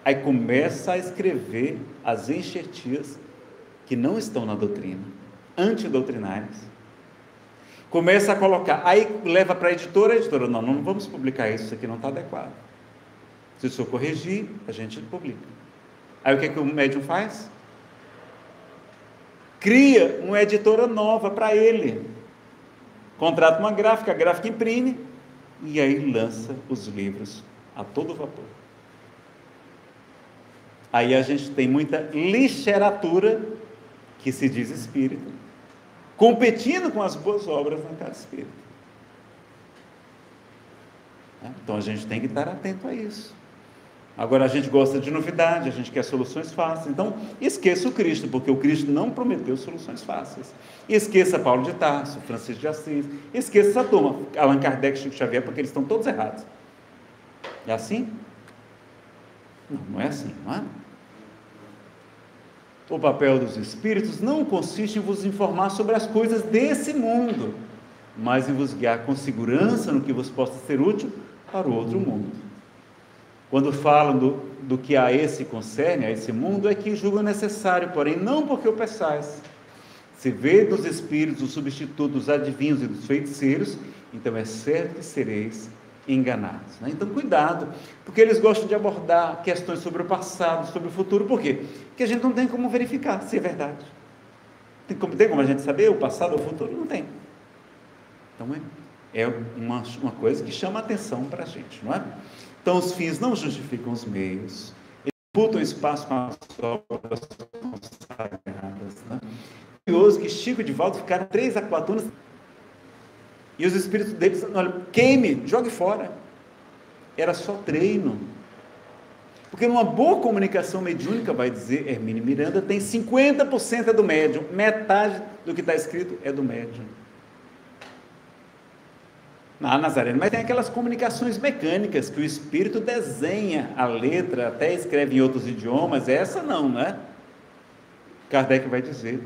aí começa a escrever as enxertias que não estão na doutrina, antidoutrinárias. Começa a colocar, aí leva para a editora, não vamos publicar isso aqui não está adequado. Se o senhor corrigir, a gente publica. Aí o que o médium faz? Cria uma editora nova para ele, contrata uma gráfica, a gráfica imprime, e aí lança os livros a todo vapor. Aí a gente tem muita literatura que se diz espírita, competindo com as boas obras na casa espírita. Então a gente tem que estar atento a isso. Agora a gente gosta de novidade, a gente quer soluções fáceis. Então esqueça o Cristo, porque o Cristo não prometeu soluções fáceis. Esqueça Paulo de Tarso, Francisco de Assis, esqueça essa turma, Allan Kardec, Chico Xavier, porque eles estão todos errados. É assim? Não, não é assim, não é? O papel dos espíritos não consiste em vos informar sobre as coisas desse mundo, mas em vos guiar com segurança no que vos possa ser útil para o outro mundo. Quando falam do que a esse concerne, a esse mundo, é que julgam necessário, porém não porque o peçais. Se vê dos espíritos o substituto dos adivinhos e dos feiticeiros, então é certo que sereis enganados. Então cuidado, porque eles gostam de abordar questões sobre o passado, sobre o futuro. Por quê? Porque a gente não tem como verificar se é verdade. Tem como a gente saber o passado ou o futuro? Não tem. Então é uma coisa que chama a atenção para a gente, não é? Então os fins não justificam os meios, eles disputam espaço com as obras consagradas, né? É curioso que Chico e Divaldo ficaram 3 a 4 anos e os espíritos deles, olha, queime, jogue fora. Era só treino. Porque numa boa comunicação mediúnica, vai dizer Hermínio Miranda, tem 50% é do médium, metade do que está escrito é do médium. Nazareno, mas tem aquelas comunicações mecânicas que o espírito desenha a letra, até escreve em outros idiomas. Essa não, né? Kardec vai dizer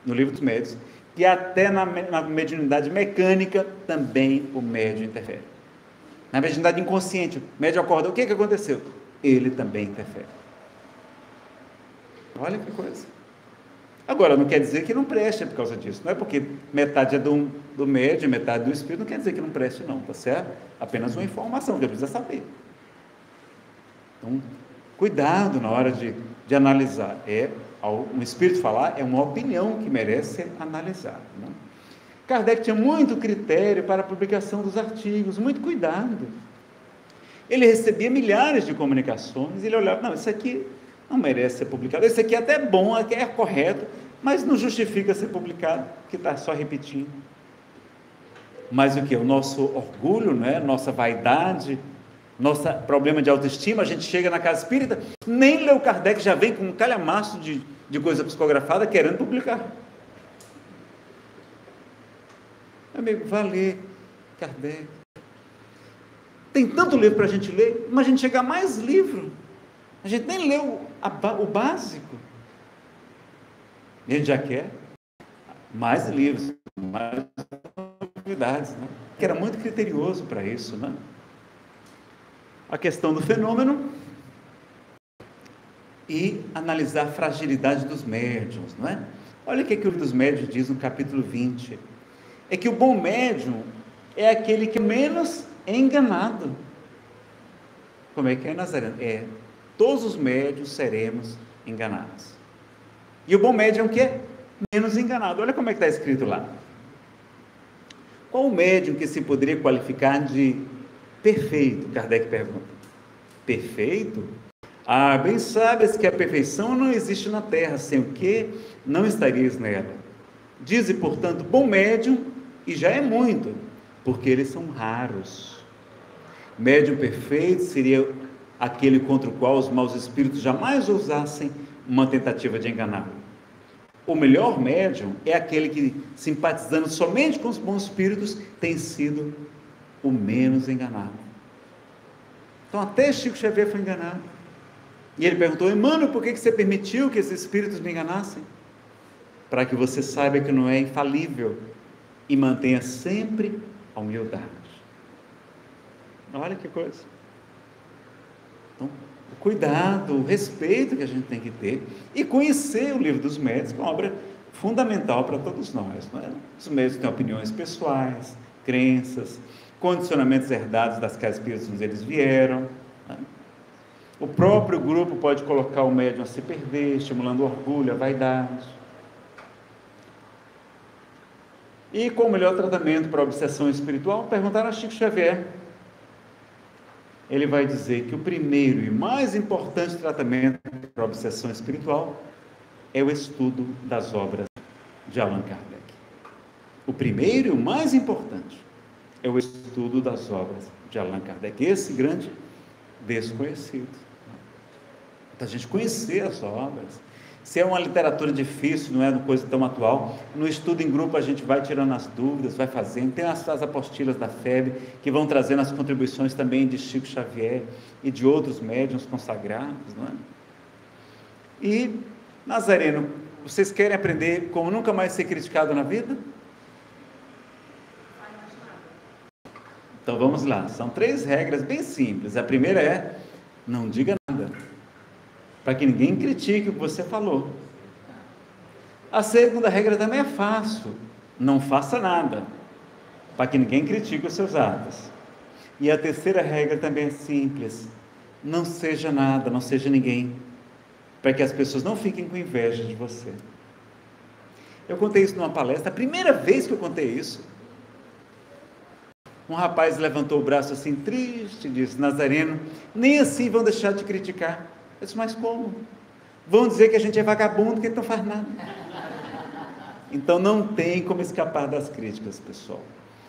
no Livro dos Médiuns que até na mediunidade mecânica também o médium interfere. Na mediunidade inconsciente, o médium acorda, o que aconteceu? Ele também interfere. Olha que coisa. Agora, não quer dizer que não preste por causa disso. Não é porque metade é do médium, metade do espírito, não quer dizer que não preste não, tá certo? Apenas uma informação que precisa saber. Então, cuidado na hora de analisar. Um espírito falar é uma opinião que merece ser analisada. Né? Kardec tinha muito critério para a publicação dos artigos, muito cuidado. Ele recebia milhares de comunicações, e ele olhava, não, isso aqui não merece ser publicado, esse aqui é até bom, aqui é correto, mas não justifica ser publicado, porque está só repetindo. Mas o que? O nosso orgulho, né? Nossa vaidade, nosso problema de autoestima, a gente chega na casa espírita, nem leu Kardec, já vem com um calhamaço de coisa psicografada, querendo publicar. Amigo, vá ler Kardec. Tem tanto livro para a gente ler, mas a gente chega a mais livro. A gente nem leu o básico. A gente já quer mais livros, mais novidades, né? Que era muito criterioso para isso, né? A questão do fenômeno e analisar a fragilidade dos médiuns, não é? Olha o que o livro dos médiuns diz no capítulo 20. É que o bom médium é aquele que menos é enganado. Como é que é, Nazareno? Todos os médiuns seremos enganados. E o bom médium é o que é? Menos enganado. Olha como é que está escrito lá. Qual o médium que se poderia qualificar de perfeito? Kardec pergunta. Perfeito? Bem sabes que a perfeição não existe na terra, sem o que não estarias nela. Dize, portanto, bom médium, e já é muito, porque eles são raros. Médium perfeito seria aquele contra o qual os maus espíritos jamais ousassem uma tentativa de enganar. O melhor médium é aquele que, simpatizando somente com os bons espíritos, tem sido o menos enganado. Então até Chico Xavier foi enganado. E ele perguntou, Emmanuel, por que você permitiu que esses espíritos me enganassem? Para que você saiba que não é infalível e mantenha sempre a humildade. Olha que coisa. Então, o cuidado, o respeito que a gente tem que ter e conhecer o Livro dos Médiuns, que é uma obra fundamental para todos nós, não é? Os médiuns têm opiniões pessoais, crenças, condicionamentos herdados das casas espíritas onde eles vieram, né? O próprio grupo pode colocar o médium a se perder, estimulando o orgulho, a vaidade. E qual o melhor tratamento para a obsessão espiritual? Perguntaram a Chico Xavier. ele vai dizer que o primeiro e mais importante tratamento para a obsessão espiritual é o estudo das obras de Allan Kardec. O primeiro e o mais importante é o estudo das obras de Allan Kardec, esse grande desconhecido. Então, a gente conhecer as obras. Se é uma literatura difícil, não é uma coisa tão atual, no estudo em grupo a gente vai tirando as dúvidas, vai fazendo. Tem as apostilas da FEB, que vão trazendo as contribuições também de Chico Xavier e de outros médiuns consagrados, não é? E, Nazareno, vocês querem aprender como nunca mais ser criticado na vida? Então vamos lá, são 3 regras bem simples. A primeira é, não diga nada, para que ninguém critique o que você falou. A segunda regra também é fácil, não faça nada, para que ninguém critique os seus atos. E a terceira regra também é simples, não seja nada, não seja ninguém, para que as pessoas não fiquem com inveja de você. Eu contei isso numa palestra, a primeira vez que eu contei isso, um rapaz levantou o braço assim, triste, disse: Nazareno, nem assim vão deixar de criticar. Eu disse: mas como? Vão dizer que a gente é vagabundo, que não faz nada. Então não tem como escapar das críticas, pessoal.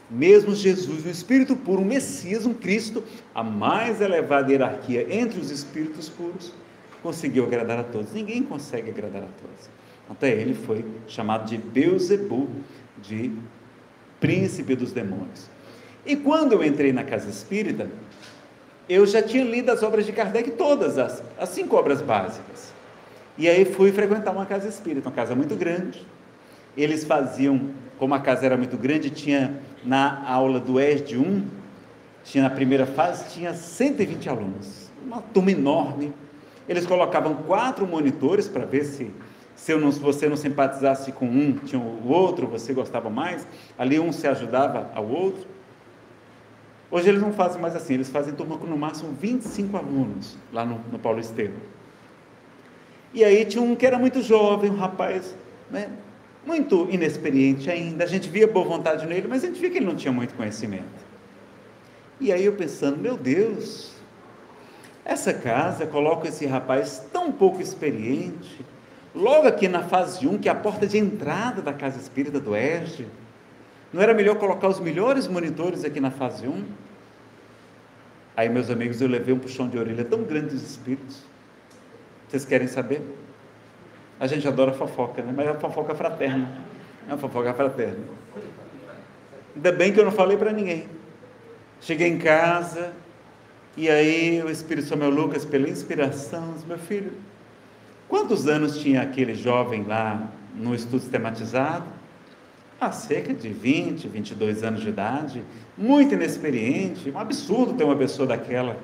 Mesmo Jesus, um espírito puro, um Messias, um Cristo, a mais elevada hierarquia entre os espíritos puros, conseguiu agradar a todos. Ninguém consegue agradar a todos. Até ele foi chamado de Beelzebul, de príncipe dos demônios. E quando eu entrei na casa espírita, eu já tinha lido as obras de Kardec, todas as 5 obras básicas. E aí fui frequentar uma casa espírita, uma casa muito grande. Eles faziam, como a casa era muito grande, tinha na aula do ESD 1, tinha na primeira fase, tinha 120 alunos, uma turma enorme. Eles colocavam 4 monitores para ver se você não simpatizasse com um, tinha o outro, você gostava mais, ali um se ajudava ao outro. Hoje eles não fazem mais assim, eles fazem turma com no máximo 25 alunos, lá no Paulo Estevam. E aí tinha um que era muito jovem, um rapaz, né, muito inexperiente ainda, a gente via boa vontade nele, mas a gente via que ele não tinha muito conhecimento. E aí eu pensando, meu Deus, essa casa coloca esse rapaz tão pouco experiente, logo aqui na fase 1, que é a porta de entrada da casa espírita do ESD, não era melhor colocar os melhores monitores aqui na fase 1? Aí, meus amigos, eu levei um puxão de orelha tão grande dos espíritos. Vocês querem saber? A gente adora fofoca, né? Mas é uma fofoca fraterna. É uma fofoca fraterna. Ainda bem que eu não falei para ninguém. Cheguei em casa, e aí o Espírito São Lucas, pela inspiração, disse: meu filho, quantos anos tinha aquele jovem lá no estudo sistematizado? Cerca de 20, 22 anos de idade, muito inexperiente, um absurdo ter uma pessoa daquela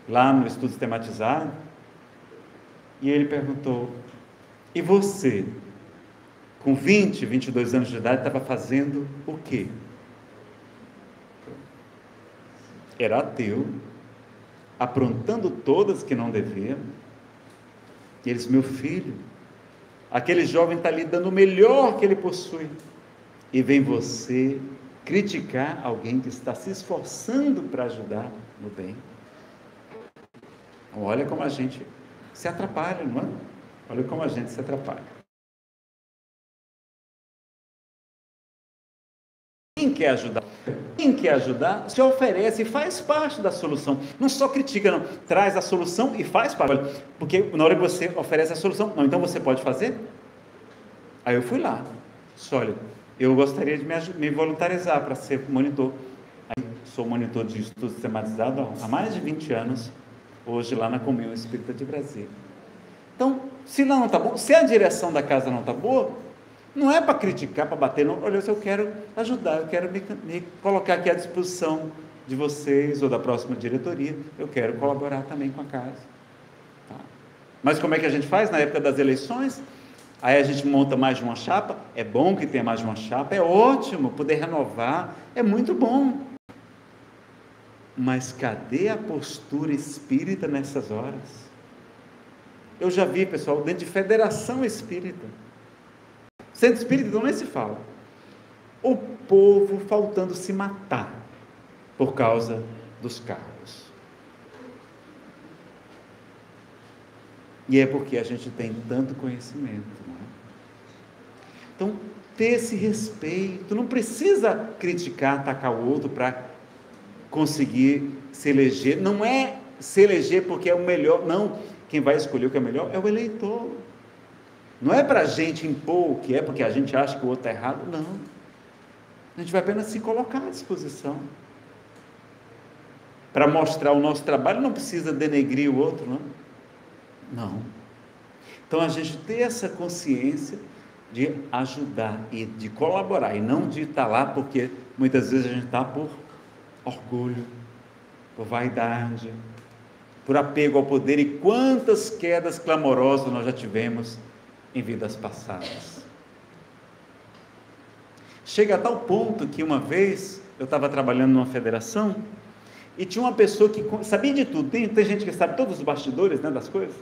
lá no estudo sistematizado. E ele perguntou: e você, com 20, 22 anos de idade, estava fazendo o quê? Era ateu, aprontando todas que não deviam. E ele disse: meu filho, aquele jovem está lhe dando o melhor que ele possui, e vem você criticar alguém que está se esforçando para ajudar no bem. Olha como a gente se atrapalha, não é? Olha como a gente se atrapalha. Quem quer ajudar? Quem quer ajudar se oferece e faz parte da solução. Não só critica, não. Traz a solução e faz parte. Porque na hora que você oferece a solução, não, então você pode fazer? Aí eu fui lá. Disse: olha, eu gostaria de me voluntarizar para ser monitor. Aí, sou monitor de estudo sistematizado há mais de 20 anos, hoje lá na Comunhão Espírita de Brasília. Então, se lá não está bom, se a direção da casa não está boa, não é para criticar, para bater, não. Olha, eu quero ajudar, eu quero me colocar aqui à disposição de vocês ou da próxima diretoria, eu quero colaborar também com a casa. Tá? Mas como é que a gente faz na época das eleições? Aí a gente monta mais de uma chapa, é bom que tenha mais de uma chapa, é ótimo poder renovar, é muito bom. Mas cadê a postura espírita nessas horas? Eu já vi, pessoal, dentro de federação espírita, centro espírita então nem se fala, o povo faltando se matar por causa dos cargos. E é porque a gente tem tanto conhecimento, não é? Então, ter esse respeito, não precisa criticar, atacar o outro para conseguir se eleger. Não é se eleger porque é o melhor, não. Quem vai escolher o que é melhor é o eleitor. Não é para a gente impor o que é porque a gente acha que o outro está errado, não. A gente vai apenas se colocar à disposição. Para mostrar o nosso trabalho, não precisa denegrir o outro, não. Não. Então, a gente ter essa consciência de ajudar e de colaborar, e não de estar lá porque muitas vezes a gente está por orgulho, por vaidade, por apego ao poder, e quantas quedas clamorosas nós já tivemos em vidas passadas. Chega a tal ponto que uma vez eu estava trabalhando numa federação e tinha uma pessoa que sabia de tudo, tem gente que sabe todos os bastidores, né, das coisas.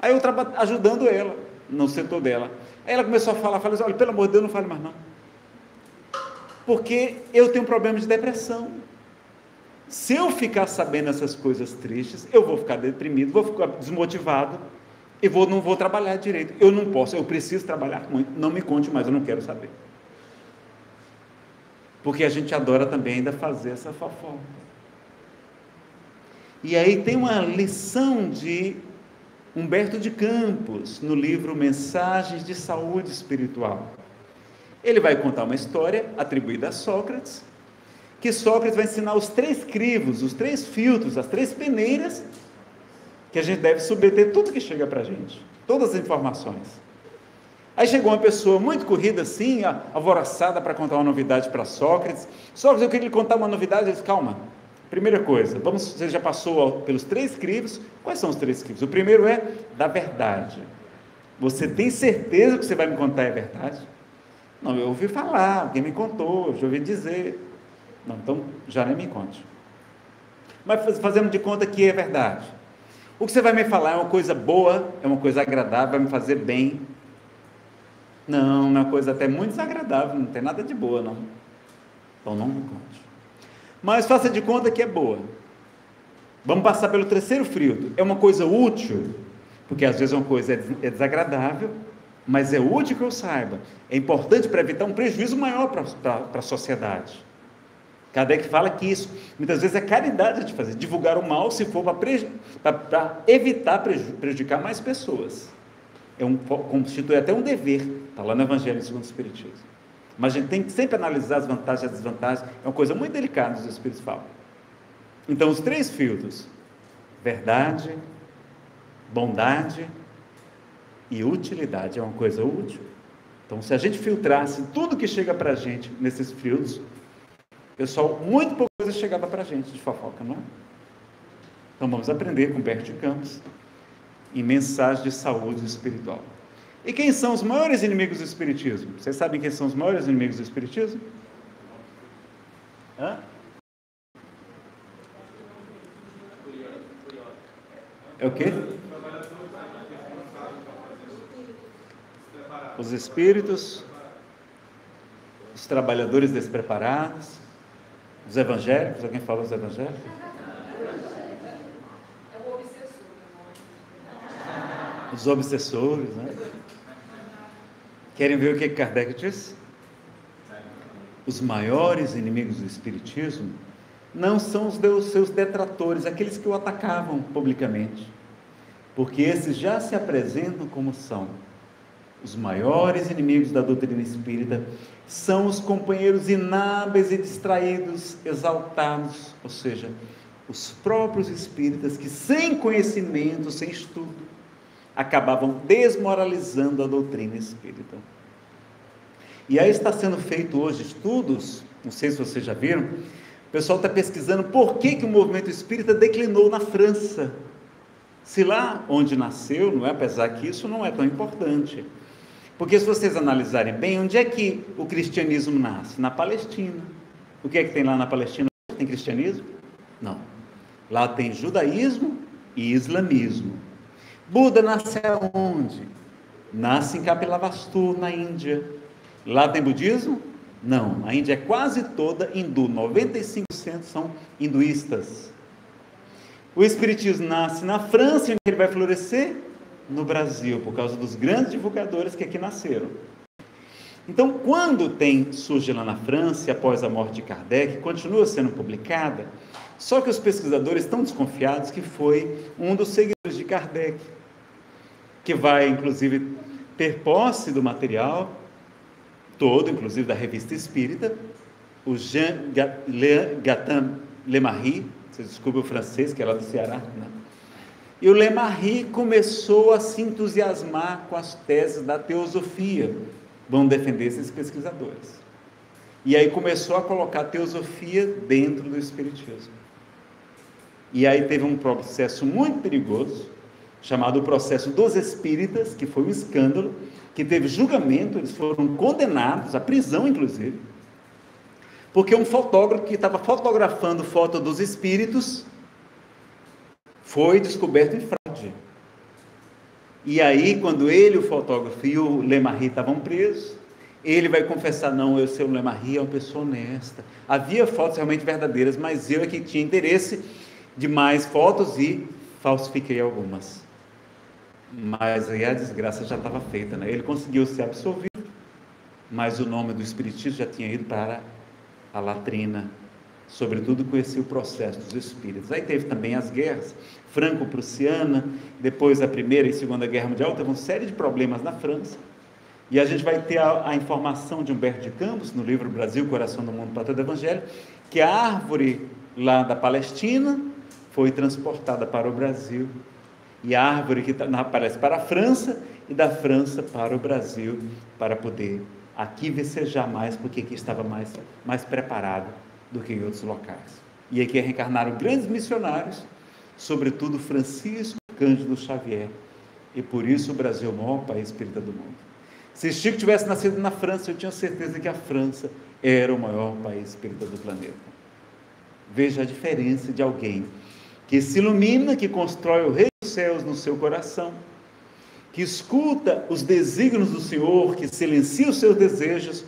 Aí eu estava ajudando ela, no setor dela. Aí ela começou a falar assim, olha, pelo amor de Deus, não fale mais não. Porque eu tenho um problema de depressão. Se eu ficar sabendo essas coisas tristes, eu vou ficar deprimido, vou ficar desmotivado, e não vou trabalhar direito. Eu não posso, eu preciso trabalhar muito, não me conte mais, eu não quero saber. Porque a gente adora também ainda fazer essa fofoca. E aí tem uma lição de Humberto de Campos, no livro Mensagens de Saúde Espiritual. Ele vai contar uma história atribuída a Sócrates, que Sócrates vai ensinar os 3 crivos, os 3 filtros, as 3 peneiras, que a gente deve submeter tudo que chega para a gente, todas as informações. Aí chegou uma pessoa muito corrida assim, alvoroçada para contar uma novidade para Sócrates. Sócrates, eu queria lhe contar uma novidade. Ele disse, calma, primeira coisa, você já passou pelos 3 crivos. Quais são os 3 crivos? O primeiro é da verdade. Você tem certeza que você vai me contar é verdade? Não, eu ouvi falar, alguém me contou, eu já ouvi dizer. Não, então já nem me conte. Mas fazemos de conta que é verdade. O que você vai me falar é uma coisa boa, é uma coisa agradável, vai me fazer bem. Não, é uma coisa até muito desagradável, não tem nada de boa, não. Então não me conte. Mas faça de conta que é boa. Vamos passar pelo terceiro filtro. É uma coisa útil, porque às vezes uma coisa é desagradável, mas é útil que eu saiba. É importante para evitar um prejuízo maior para a sociedade. Kardec fala que isso, muitas vezes, é caridade de fazer, divulgar o mal, se for para evitar prejudicar mais pessoas. Constitui até um dever, está lá no Evangelho segundo o Espiritismo. Mas a gente tem que sempre analisar as vantagens e as desvantagens, é uma coisa muito delicada, os Espíritos falam. Então, os 3 filtros, verdade, bondade e utilidade, é uma coisa útil. Então, se a gente filtrasse tudo que chega para a gente nesses filtros, pessoal, muito pouca coisa chegava para a gente de fofoca, não é? Então vamos aprender com Humberto de Campos em Mensagens de Saúde Espiritual. E quem são os maiores inimigos do Espiritismo? Vocês sabem quem são os maiores inimigos do Espiritismo? Hã? É o quê? Os espíritos, os trabalhadores despreparados, os evangélicos. Alguém falou dos evangélicos? É o obsessor. Os obsessores, né? Querem ver o que Kardec disse? Os maiores inimigos do Espiritismo não são os seus detratores, aqueles que o atacavam publicamente, porque esses já se apresentam como são. Os maiores inimigos da doutrina espírita são os companheiros inábeis e distraídos, exaltados, ou seja, os próprios espíritas que, sem conhecimento, sem estudo, acabavam desmoralizando a doutrina espírita. E aí está sendo feito hoje estudos, não sei se vocês já viram, o pessoal está pesquisando por que o movimento espírita declinou na França. Se lá onde nasceu, não é, apesar que isso não é tão importante. Porque se vocês analisarem bem, onde é que o cristianismo nasce? Na Palestina. O que é que tem lá na Palestina? Tem cristianismo? Não. Lá tem judaísmo e islamismo. Buda nasce aonde? Nasce em Kapilavastu, na Índia. Lá tem budismo? Não. A Índia é quase toda hindu. 95% são hinduístas. O espiritismo nasce na França, onde ele vai florescer? no Brasil, por causa dos grandes divulgadores que aqui nasceram. Então, quando surge lá na França, após a morte de Kardec, continua sendo publicada, só que os pesquisadores estão desconfiados que foi um dos seguidores de Kardec, que vai, inclusive, ter posse do material todo, inclusive da Revista Espírita, o Jean Gatin Lemarie, vocês desculpem o francês, que é lá do Ceará, né? E o Lemarie começou a se entusiasmar com as teses da teosofia, vão defender esses pesquisadores. E aí começou a colocar a teosofia dentro do espiritismo. E aí teve um processo muito perigoso, chamado o processo dos espíritas, que foi um escândalo, que teve julgamento, eles foram condenados à prisão, inclusive, porque um fotógrafo que estava fotografando foto dos espíritos foi descoberto em fraude. E aí, quando ele, o fotógrafo e o Lemarie estavam presos, ele vai confessar: não, eu sou o Lemarie, é uma pessoa honesta. Havia fotos realmente verdadeiras, mas eu é que tinha interesse de mais fotos e falsifiquei algumas. Mas aí a desgraça já estava feita, né? Ele conseguiu ser absolvido, mas o nome do espiritismo já tinha ido para a latrina. Sobretudo conhecia o processo dos espíritos. Aí teve também as guerras franco-prussiana, depois a Primeira e Segunda Guerra Mundial, teve uma série de problemas na França, e a gente vai ter a informação de Humberto de Campos, no livro Brasil, Coração do Mundo, Pátria do Evangelho, que a árvore lá da Palestina foi transportada para o Brasil, e a árvore que aparece para a França, e da França para o Brasil, para poder aqui vicejar mais, porque aqui estava mais preparado do que em outros locais. E aqui reencarnaram grandes missionários, sobretudo Francisco Cândido Xavier, e por isso o Brasil é o maior país espírita do mundo. Se Chico tivesse nascido na França, eu tinha certeza que a França era o maior país espírita do planeta. Veja a diferença de alguém que se ilumina, que constrói o reino dos céus no seu coração, que escuta os desígnios do Senhor, que silencia os seus desejos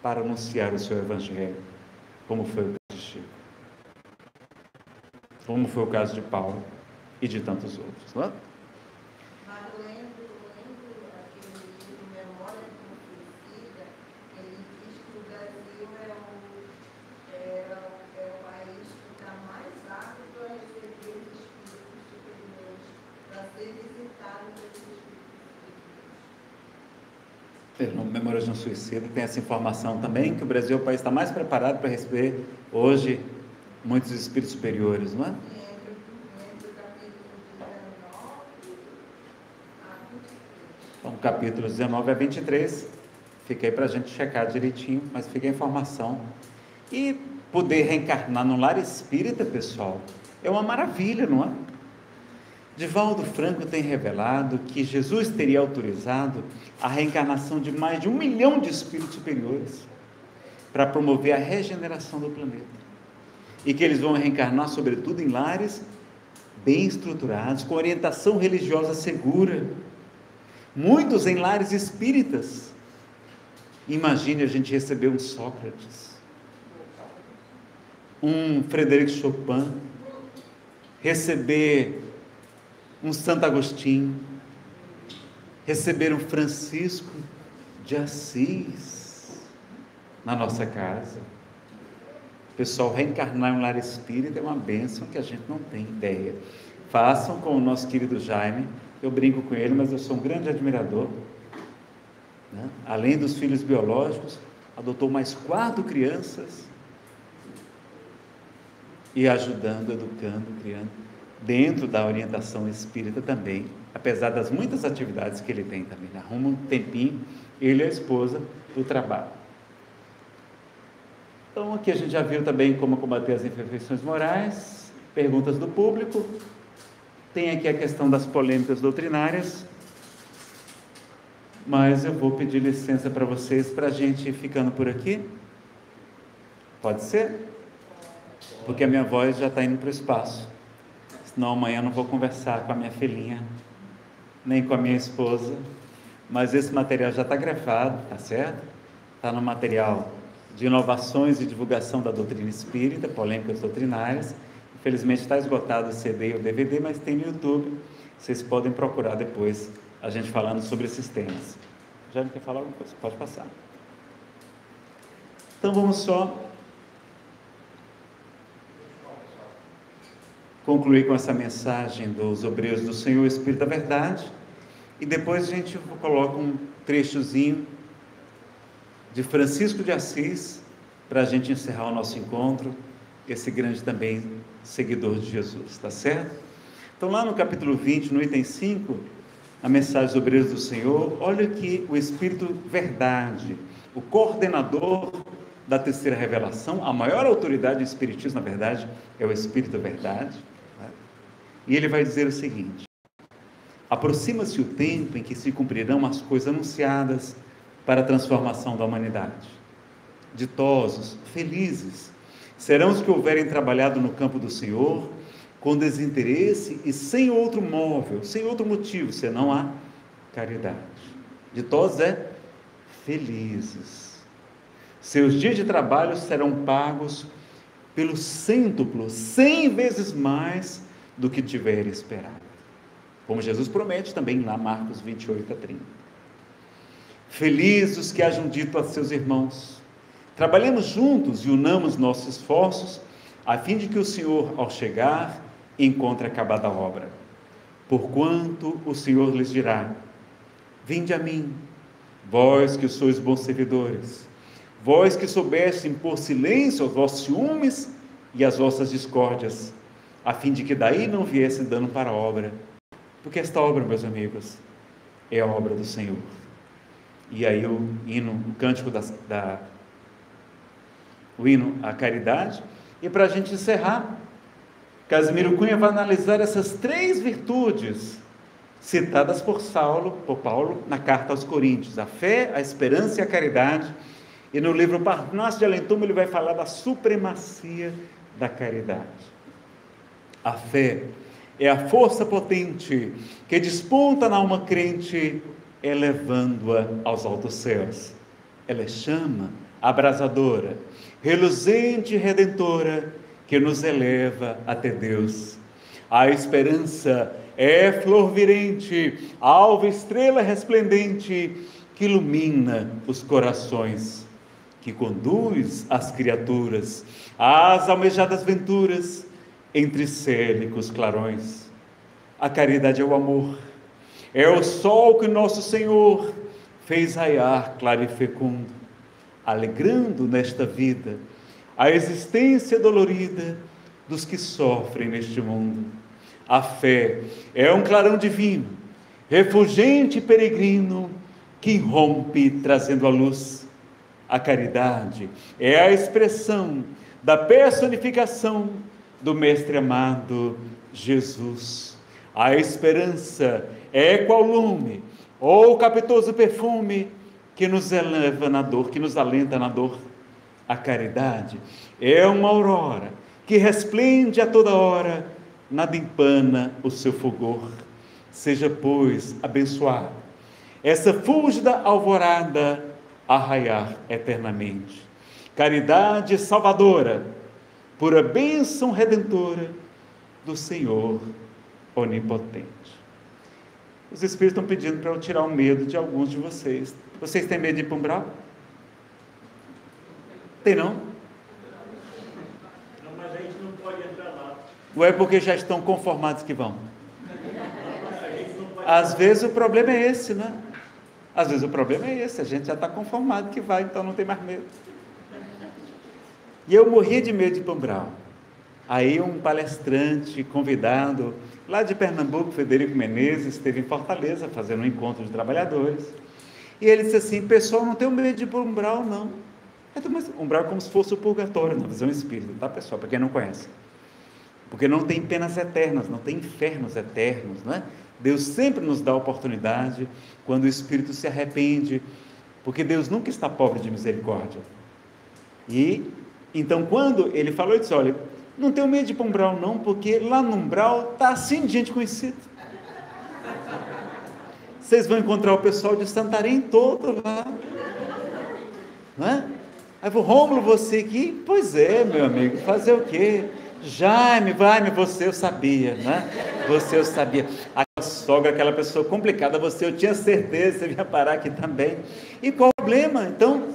para anunciar o seu evangelho, como foi o caso de Chico, como foi o caso de Paulo e de tantos outros, não é? Mas lendo aquele livro Memória de uma Suicida, ele diz que o Brasil é o país que está mais apto a receber os espíritos superiores, para ser visitado pelos espíritos. No Memória de um Suicida tem essa informação também, que o Brasil é o país que está mais preparado para receber hoje muitos espíritos superiores, não é? Entre o capítulo 19 a 23. Então, capítulo 19 a 23, fica aí para a gente checar direitinho, mas fica a informação. E poder reencarnar no lar espírita, pessoal, é uma maravilha, não é? Divaldo Franco tem revelado que Jesus teria autorizado a reencarnação de mais de 1 milhão de espíritos superiores para promover a regeneração do planeta. E que eles vão reencarnar, sobretudo, em lares bem estruturados, com orientação religiosa segura. Muitos em lares espíritas. Imagine a gente receber um Sócrates, um Frederico Chopin, receber um Santo Agostinho, receber um Francisco de Assis na nossa casa. Pessoal, reencarnar em um lar espírita é uma bênção que a gente não tem ideia. Façam com o nosso querido Jaime, eu brinco com ele, mas eu sou um grande admirador, né? Além dos filhos biológicos, adotou mais 4 crianças, e ajudando, educando, criando, dentro da orientação espírita também, apesar das muitas atividades que ele tem também, arruma um tempinho, ele e a esposa, do trabalho. Então, aqui a gente já viu também como combater as imperfeições morais, perguntas do público, tem aqui a questão das polêmicas doutrinárias, mas eu vou pedir licença para vocês, para a gente ir ficando por aqui, pode ser? Porque a minha voz já está indo para o espaço, senão amanhã eu não vou conversar com a minha filhinha, nem com a minha esposa, mas esse material já está gravado, tá certo? Está no material de inovações e divulgação da doutrina espírita, polêmicas doutrinárias. Infelizmente está esgotado o CD e o DVD, mas tem no YouTube. Vocês podem procurar depois a gente falando sobre esses temas. Já não quer falar alguma coisa? Pode passar. Então vamos só concluir com essa mensagem dos obreiros do Senhor, o Espírito da Verdade, e depois a gente coloca um trechozinho de Francisco de Assis, para a gente encerrar o nosso encontro, esse grande também seguidor de Jesus, tá certo? Então lá no capítulo 20, no item 5, a mensagem dos obreiros do Senhor, olha que o Espírito Verdade, o coordenador da terceira revelação, a maior autoridade do Espiritismo, na verdade, é o Espírito Verdade, né? E ele vai dizer o seguinte: aproxima-se o tempo em que se cumprirão as coisas anunciadas para a transformação da humanidade. Ditosos, felizes, serão os que houverem trabalhado no campo do Senhor, com desinteresse e sem outro móvel, sem outro motivo, senão a caridade. Ditosos é felizes. Seus dias de trabalho serão pagos pelo cêntuplo, 100 vezes mais do que tiverem esperado. Como Jesus promete também lá, Marcos 28-30. Felizes os que hajam dito a seus irmãos: trabalhemos juntos e unamos nossos esforços, a fim de que o Senhor, ao chegar, encontre acabada a obra. Porquanto o Senhor lhes dirá: vinde a mim, vós que sois bons servidores, vós que soubestes impor silêncio aos vossos ciúmes e às vossas discórdias, a fim de que daí não viesse dano para a obra. Porque esta obra, meus amigos, é a obra do Senhor. E aí o hino, o cântico o hino à caridade. E para a gente encerrar, Casimiro Cunha vai analisar essas 3 virtudes citadas por Paulo na carta aos Coríntios: a fé, a esperança e a caridade. E no livro Parnaso de Além Túmulo ele vai falar da supremacia da caridade. A fé é a força potente que desponta na alma crente, elevando-a aos altos céus. Ela é chama abrasadora, reluzente e redentora, que nos eleva até Deus. A esperança é flor virente, alva estrela resplendente, que ilumina os corações, que conduz as criaturas às almejadas venturas, entre célicos clarões. A caridade é o amor, é o sol que nosso Senhor fez raiar claro e fecundo, alegrando nesta vida a existência dolorida dos que sofrem neste mundo. A fé é um clarão divino, refulgente e peregrino, que irrompe trazendo a luz. A caridade é a expressão da personificação do Mestre amado Jesus. A esperança é qual lume ou capitoso perfume que nos eleva na dor, que nos alenta na dor. A caridade é uma aurora que resplende a toda hora, nada empana o seu fulgor. Seja, pois, abençoado essa fúlgida alvorada a raiar eternamente. Caridade salvadora, pura bênção redentora do Senhor onipotente. Os Espíritos estão pedindo para eu tirar o medo de alguns de vocês. Vocês têm medo de ir para o umbral? Tem não? Não, mas a gente não pode entrar lá. Ou é porque já estão conformados que vão? Às vezes o problema é esse, né? Às vezes o problema é esse, a gente já está conformado que vai, então não tem mais medo. E eu morria de medo de ir para o umbral. Aí um palestrante convidado, lá de Pernambuco, Frederico Menezes, esteve em Fortaleza fazendo um encontro de trabalhadores. E ele disse assim: pessoal, não tenho medo de ir para o umbral, não. Mas umbral é como se fosse o purgatório, na visão espírita, tá, pessoal? Para quem não conhece. Porque não tem penas eternas, não tem infernos eternos, né? Deus sempre nos dá a oportunidade quando o espírito se arrepende, porque Deus nunca está pobre de misericórdia. E então, quando ele falou, ele disse: olha, não tenho medo de ir para o umbral, não, porque lá no umbral está assim de gente conhecida. Vocês vão encontrar o pessoal de Santarém todo lá, né? Aí eu: Rômulo, você aqui? Pois é, meu amigo, fazer o quê? Jaime, você eu sabia, né? Você eu sabia. Aquelas sogra, aquela pessoa complicada, eu tinha certeza, você vinha parar aqui também. E qual o problema? Então,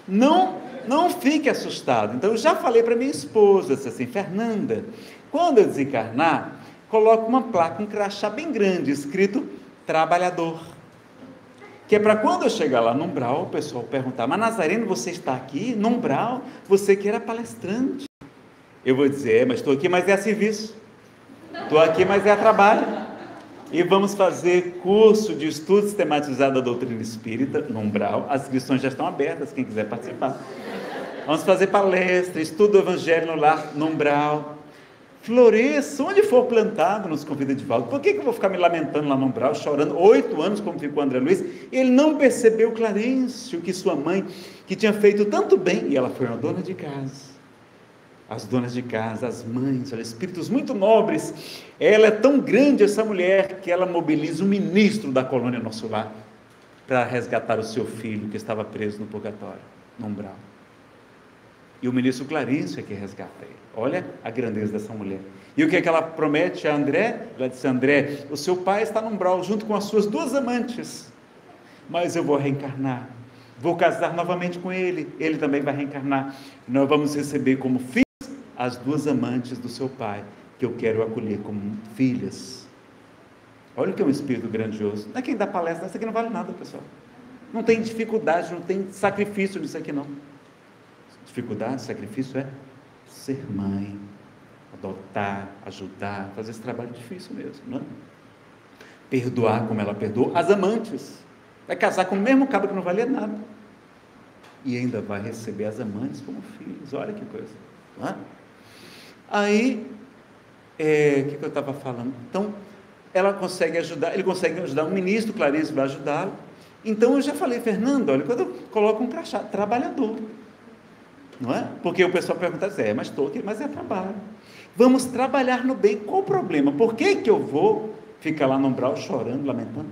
não fique assustado. Então, eu já falei para minha esposa, assim, Fernanda, quando eu desencarnar, coloque uma placa, um crachá bem grande, escrito trabalhador. Que é para quando eu chegar lá no umbral, o pessoal perguntar, mas Nazareno, você está aqui no umbral? Você que era palestrante. Eu vou dizer, mas estou aqui, mas é a serviço. Estou aqui, mas é a trabalho. E vamos fazer curso de estudo sistematizado da doutrina espírita no umbral. As inscrições já estão abertas, quem quiser participar. Vamos fazer palestra, estudo do evangelho no lar, no umbral. Floresça, onde for plantado, nos convida de volta. Por que eu vou ficar me lamentando lá no umbral, chorando 8 anos, como ficou o André Luiz? Ele não percebeu, Clarencio, que sua mãe, que tinha feito tanto bem, e ela foi uma dona de casa. As donas de casa, as mães, olha, espíritos muito nobres. Ela é tão grande, essa mulher, que ela mobiliza o ministro da colônia Nosso Lar para resgatar o seu filho, que estava preso no purgatório, no umbral. E o ministro Clarencio é que resgata ele. Olha a grandeza dessa mulher. E o que é que ela promete a André? Ela disse, André, o seu pai está no umbral junto com as suas 2 amantes, mas eu vou reencarnar, vou casar novamente com ele, ele também vai reencarnar, nós vamos receber como filhos as 2 amantes do seu pai, que eu quero acolher como filhas. Olha o que é um espírito grandioso. Não é quem dá palestra, isso aqui não vale nada, pessoal. Não tem dificuldade, não tem sacrifício nisso aqui não. Dificuldade, sacrifício é ser mãe, adotar, ajudar, fazer esse trabalho difícil mesmo, não é? Perdoar como ela perdoou as amantes. Vai casar com o mesmo cabo que não valia nada. E ainda vai receber as amantes como filhos. Olha que coisa, não é? Aí, o que eu estava falando? Então, ela consegue ajudar, ele consegue ajudar, o ministro Clarencio vai ajudá-lo. Então, eu já falei, Fernando, olha, quando eu coloco um crachá, trabalhador, não é? Porque o pessoal pergunta assim, mas estou aqui, mas é trabalho. Vamos trabalhar no bem. Qual o problema? Por que eu vou ficar lá no umbral chorando, lamentando?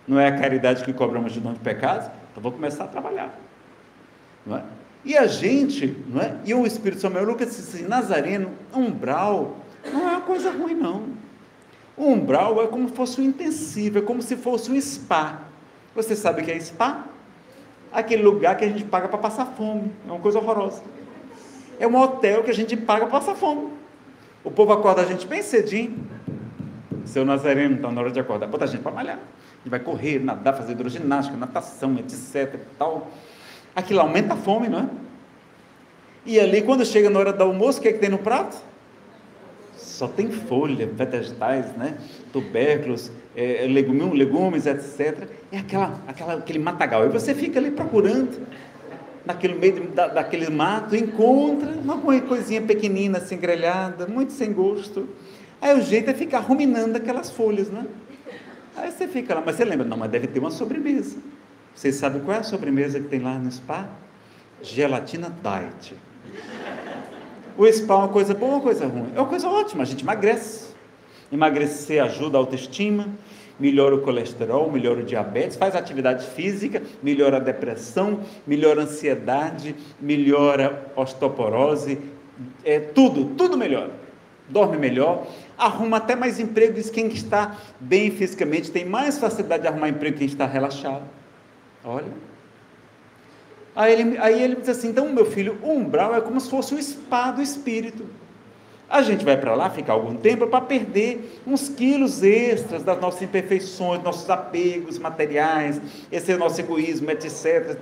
Não é a caridade que cobra uma multidão de pecados? Então vou começar a trabalhar, não é? E a gente, não é? E o Espírito Samuel Lucas disse assim, Nazareno, umbral não é uma coisa ruim não. O umbral é como se fosse um intensivo, é como se fosse um spa. Você sabe o que é spa? Aquele lugar que a gente paga para passar fome, é uma coisa horrorosa. É um hotel que a gente paga para passar fome. O povo acorda a gente bem cedinho. Seu Nazareno, então, na hora de acordar, bota a gente para malhar. A gente vai correr, nadar, fazer hidroginástica, natação, etc. E tal. Aquilo aumenta a fome, não é? E ali, quando chega na hora do almoço, o que é que tem no prato? Só tem folha, vegetais, né? Tubérculos, legumes, etc. É aquele matagal. E você fica ali procurando, naquele meio daquele mato, encontra uma coisinha pequenina, assim, grelhada, muito sem gosto. Aí o jeito é ficar ruminando aquelas folhas, né? Aí você fica lá, mas você lembra, não, mas deve ter uma sobremesa. Vocês sabem qual é a sobremesa que tem lá no spa? Gelatina diet. O spa é uma coisa boa ou uma coisa ruim? É uma coisa ótima, a gente emagrece. Emagrecer ajuda a autoestima, melhora o colesterol, melhora o diabetes, faz atividade física, melhora a depressão, melhora a ansiedade, melhora a osteoporose, tudo melhora. Dorme melhor, arruma até mais emprego, diz quem está bem fisicamente tem mais facilidade de arrumar emprego que quem está relaxado. Olha. Aí ele diz assim, então meu filho, o umbral é como se fosse o spa do espírito. A gente vai para lá ficar algum tempo para perder uns quilos extras das nossas imperfeições, nossos apegos materiais, esse é o nosso egoísmo, etc.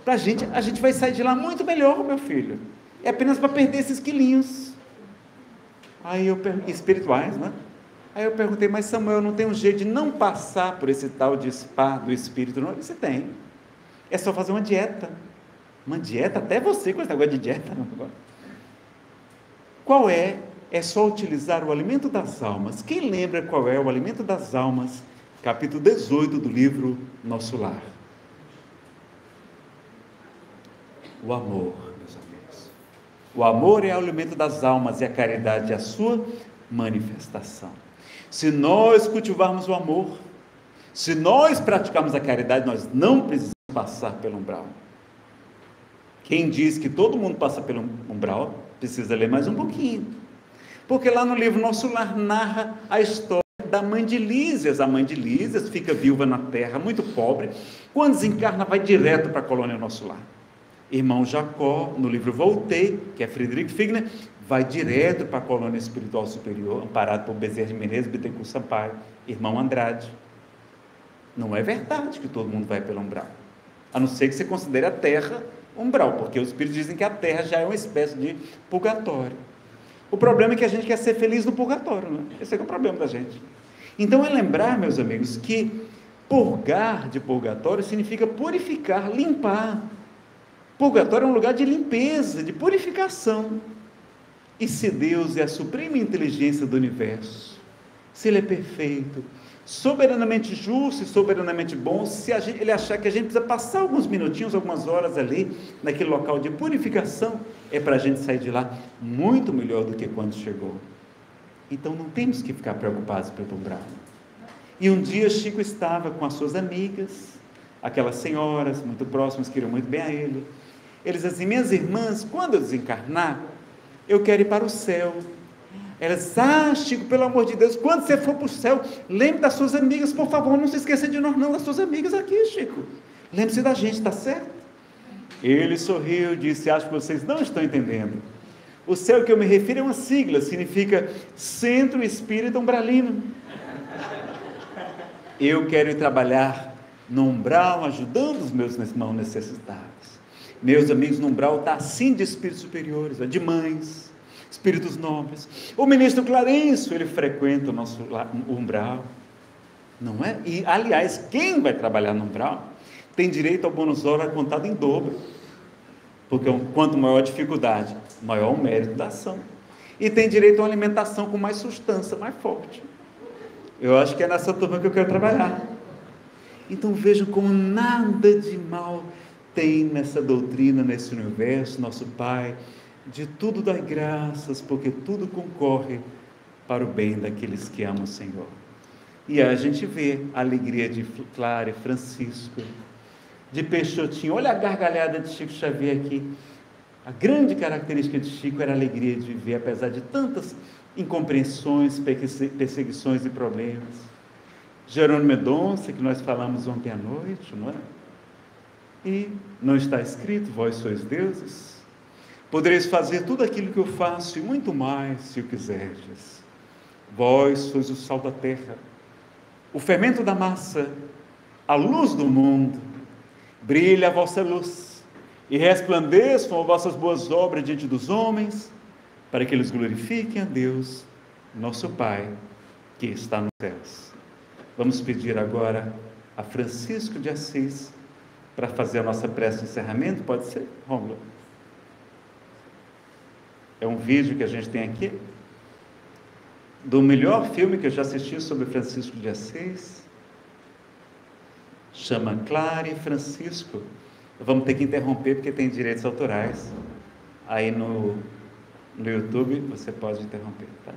A gente vai sair de lá muito melhor, meu filho. É apenas para perder esses quilinhos. Espirituais, né? Aí eu perguntei, mas Samuel, não tem um jeito de não passar por esse tal de spa do espírito? Não, você tem. É só fazer uma dieta. Uma dieta, até você com esse negócio de dieta. Não. Qual é? É só utilizar o alimento das almas. Quem lembra qual é o alimento das almas? Capítulo 18 do livro Nosso Lar. O amor, meus amigos. O amor é o alimento das almas e a caridade é a sua manifestação. Se nós cultivarmos o amor, se nós praticarmos a caridade, nós não precisamos passar pelo umbral. Quem diz que todo mundo passa pelo umbral, precisa ler mais um pouquinho. Porque lá no livro Nosso Lar narra a história da mãe de Lísias. A mãe de Lísias fica viúva na terra, muito pobre. Quando desencarna, vai direto para a colônia Nosso Lar. Irmão Jacó, no livro Voltei, que é Friedrich Figner, vai direto para a colônia espiritual superior, amparado por Bezerra de Menezes, Bittencourt Sampaio, irmão Andrade. Não é verdade que todo mundo vai pelo umbral, a não ser que você considere a terra umbral, porque os espíritos dizem que a terra já é uma espécie de purgatório. O problema é que a gente quer ser feliz no purgatório, né? Esse é o problema da gente. Então é lembrar, meus amigos, que purgar de purgatório significa purificar, limpar. Purgatório é um lugar de limpeza, de purificação. E se Deus é a suprema inteligência do universo, se Ele é perfeito, soberanamente justo e soberanamente bom, se Ele achar que a gente precisa passar alguns minutinhos, algumas horas ali, naquele local de purificação, é para a gente sair de lá muito melhor do que quando chegou. Então não temos que ficar preocupados pelo umbral. E um dia Chico estava com as suas amigas, aquelas senhoras muito próximas, que queriam muito bem a ele. Eles diziam assim: minhas irmãs, quando eu desencarnar, eu quero ir para o céu. Elas: Chico, pelo amor de Deus, quando você for para o céu, lembre das suas amigas, por favor, não se esqueça de nós não, das suas amigas aqui, Chico. Lembre-se da gente, está certo? Ele sorriu e disse: acho que vocês não estão entendendo. O céu que eu me refiro é uma sigla, significa Centro Espírita Umbralino. Eu quero ir trabalhar no umbral, ajudando os meus irmãos necessitados. Meus amigos, no umbral está assim de espíritos superiores, de mães, espíritos nobres. O ministro Clarencio, ele frequenta o nosso umbral, não é? E, aliás, quem vai trabalhar no umbral tem direito ao bônus hora contado em dobro, porque quanto maior a dificuldade, maior o mérito da ação. E tem direito a uma alimentação com mais substância, mais forte. Eu acho que é nessa turma que eu quero trabalhar. Então vejam como nada de mal tem nessa doutrina, nesse universo. Nosso Pai de tudo dá graças, porque tudo concorre para o bem daqueles que amam o Senhor. E a gente vê a alegria de Clara e Francisco, de Peixotinho. Olha a gargalhada de Chico Xavier aqui. A grande característica de Chico era a alegria de viver, apesar de tantas incompreensões, perseguições e problemas. Jerônimo Mendonça, que nós falamos ontem à noite, não é? E não está escrito: vós sois deuses, podereis fazer tudo aquilo que eu faço e muito mais, se o quiserdes. Vós sois o sal da terra, o fermento da massa, a luz do mundo. Brilha a vossa luz e resplandeçam as vossas boas obras diante dos homens, para que eles glorifiquem a Deus, nosso Pai, que está nos céus. Vamos pedir agora a Francisco de Assis para fazer a nossa prece de encerramento. Pode ser, Rômulo? É um vídeo que a gente tem aqui do melhor filme que eu já assisti sobre Francisco de Assis. Chama Clara e Francisco. Vamos ter que interromper porque tem direitos autorais. Aí no YouTube você pode interromper, tá?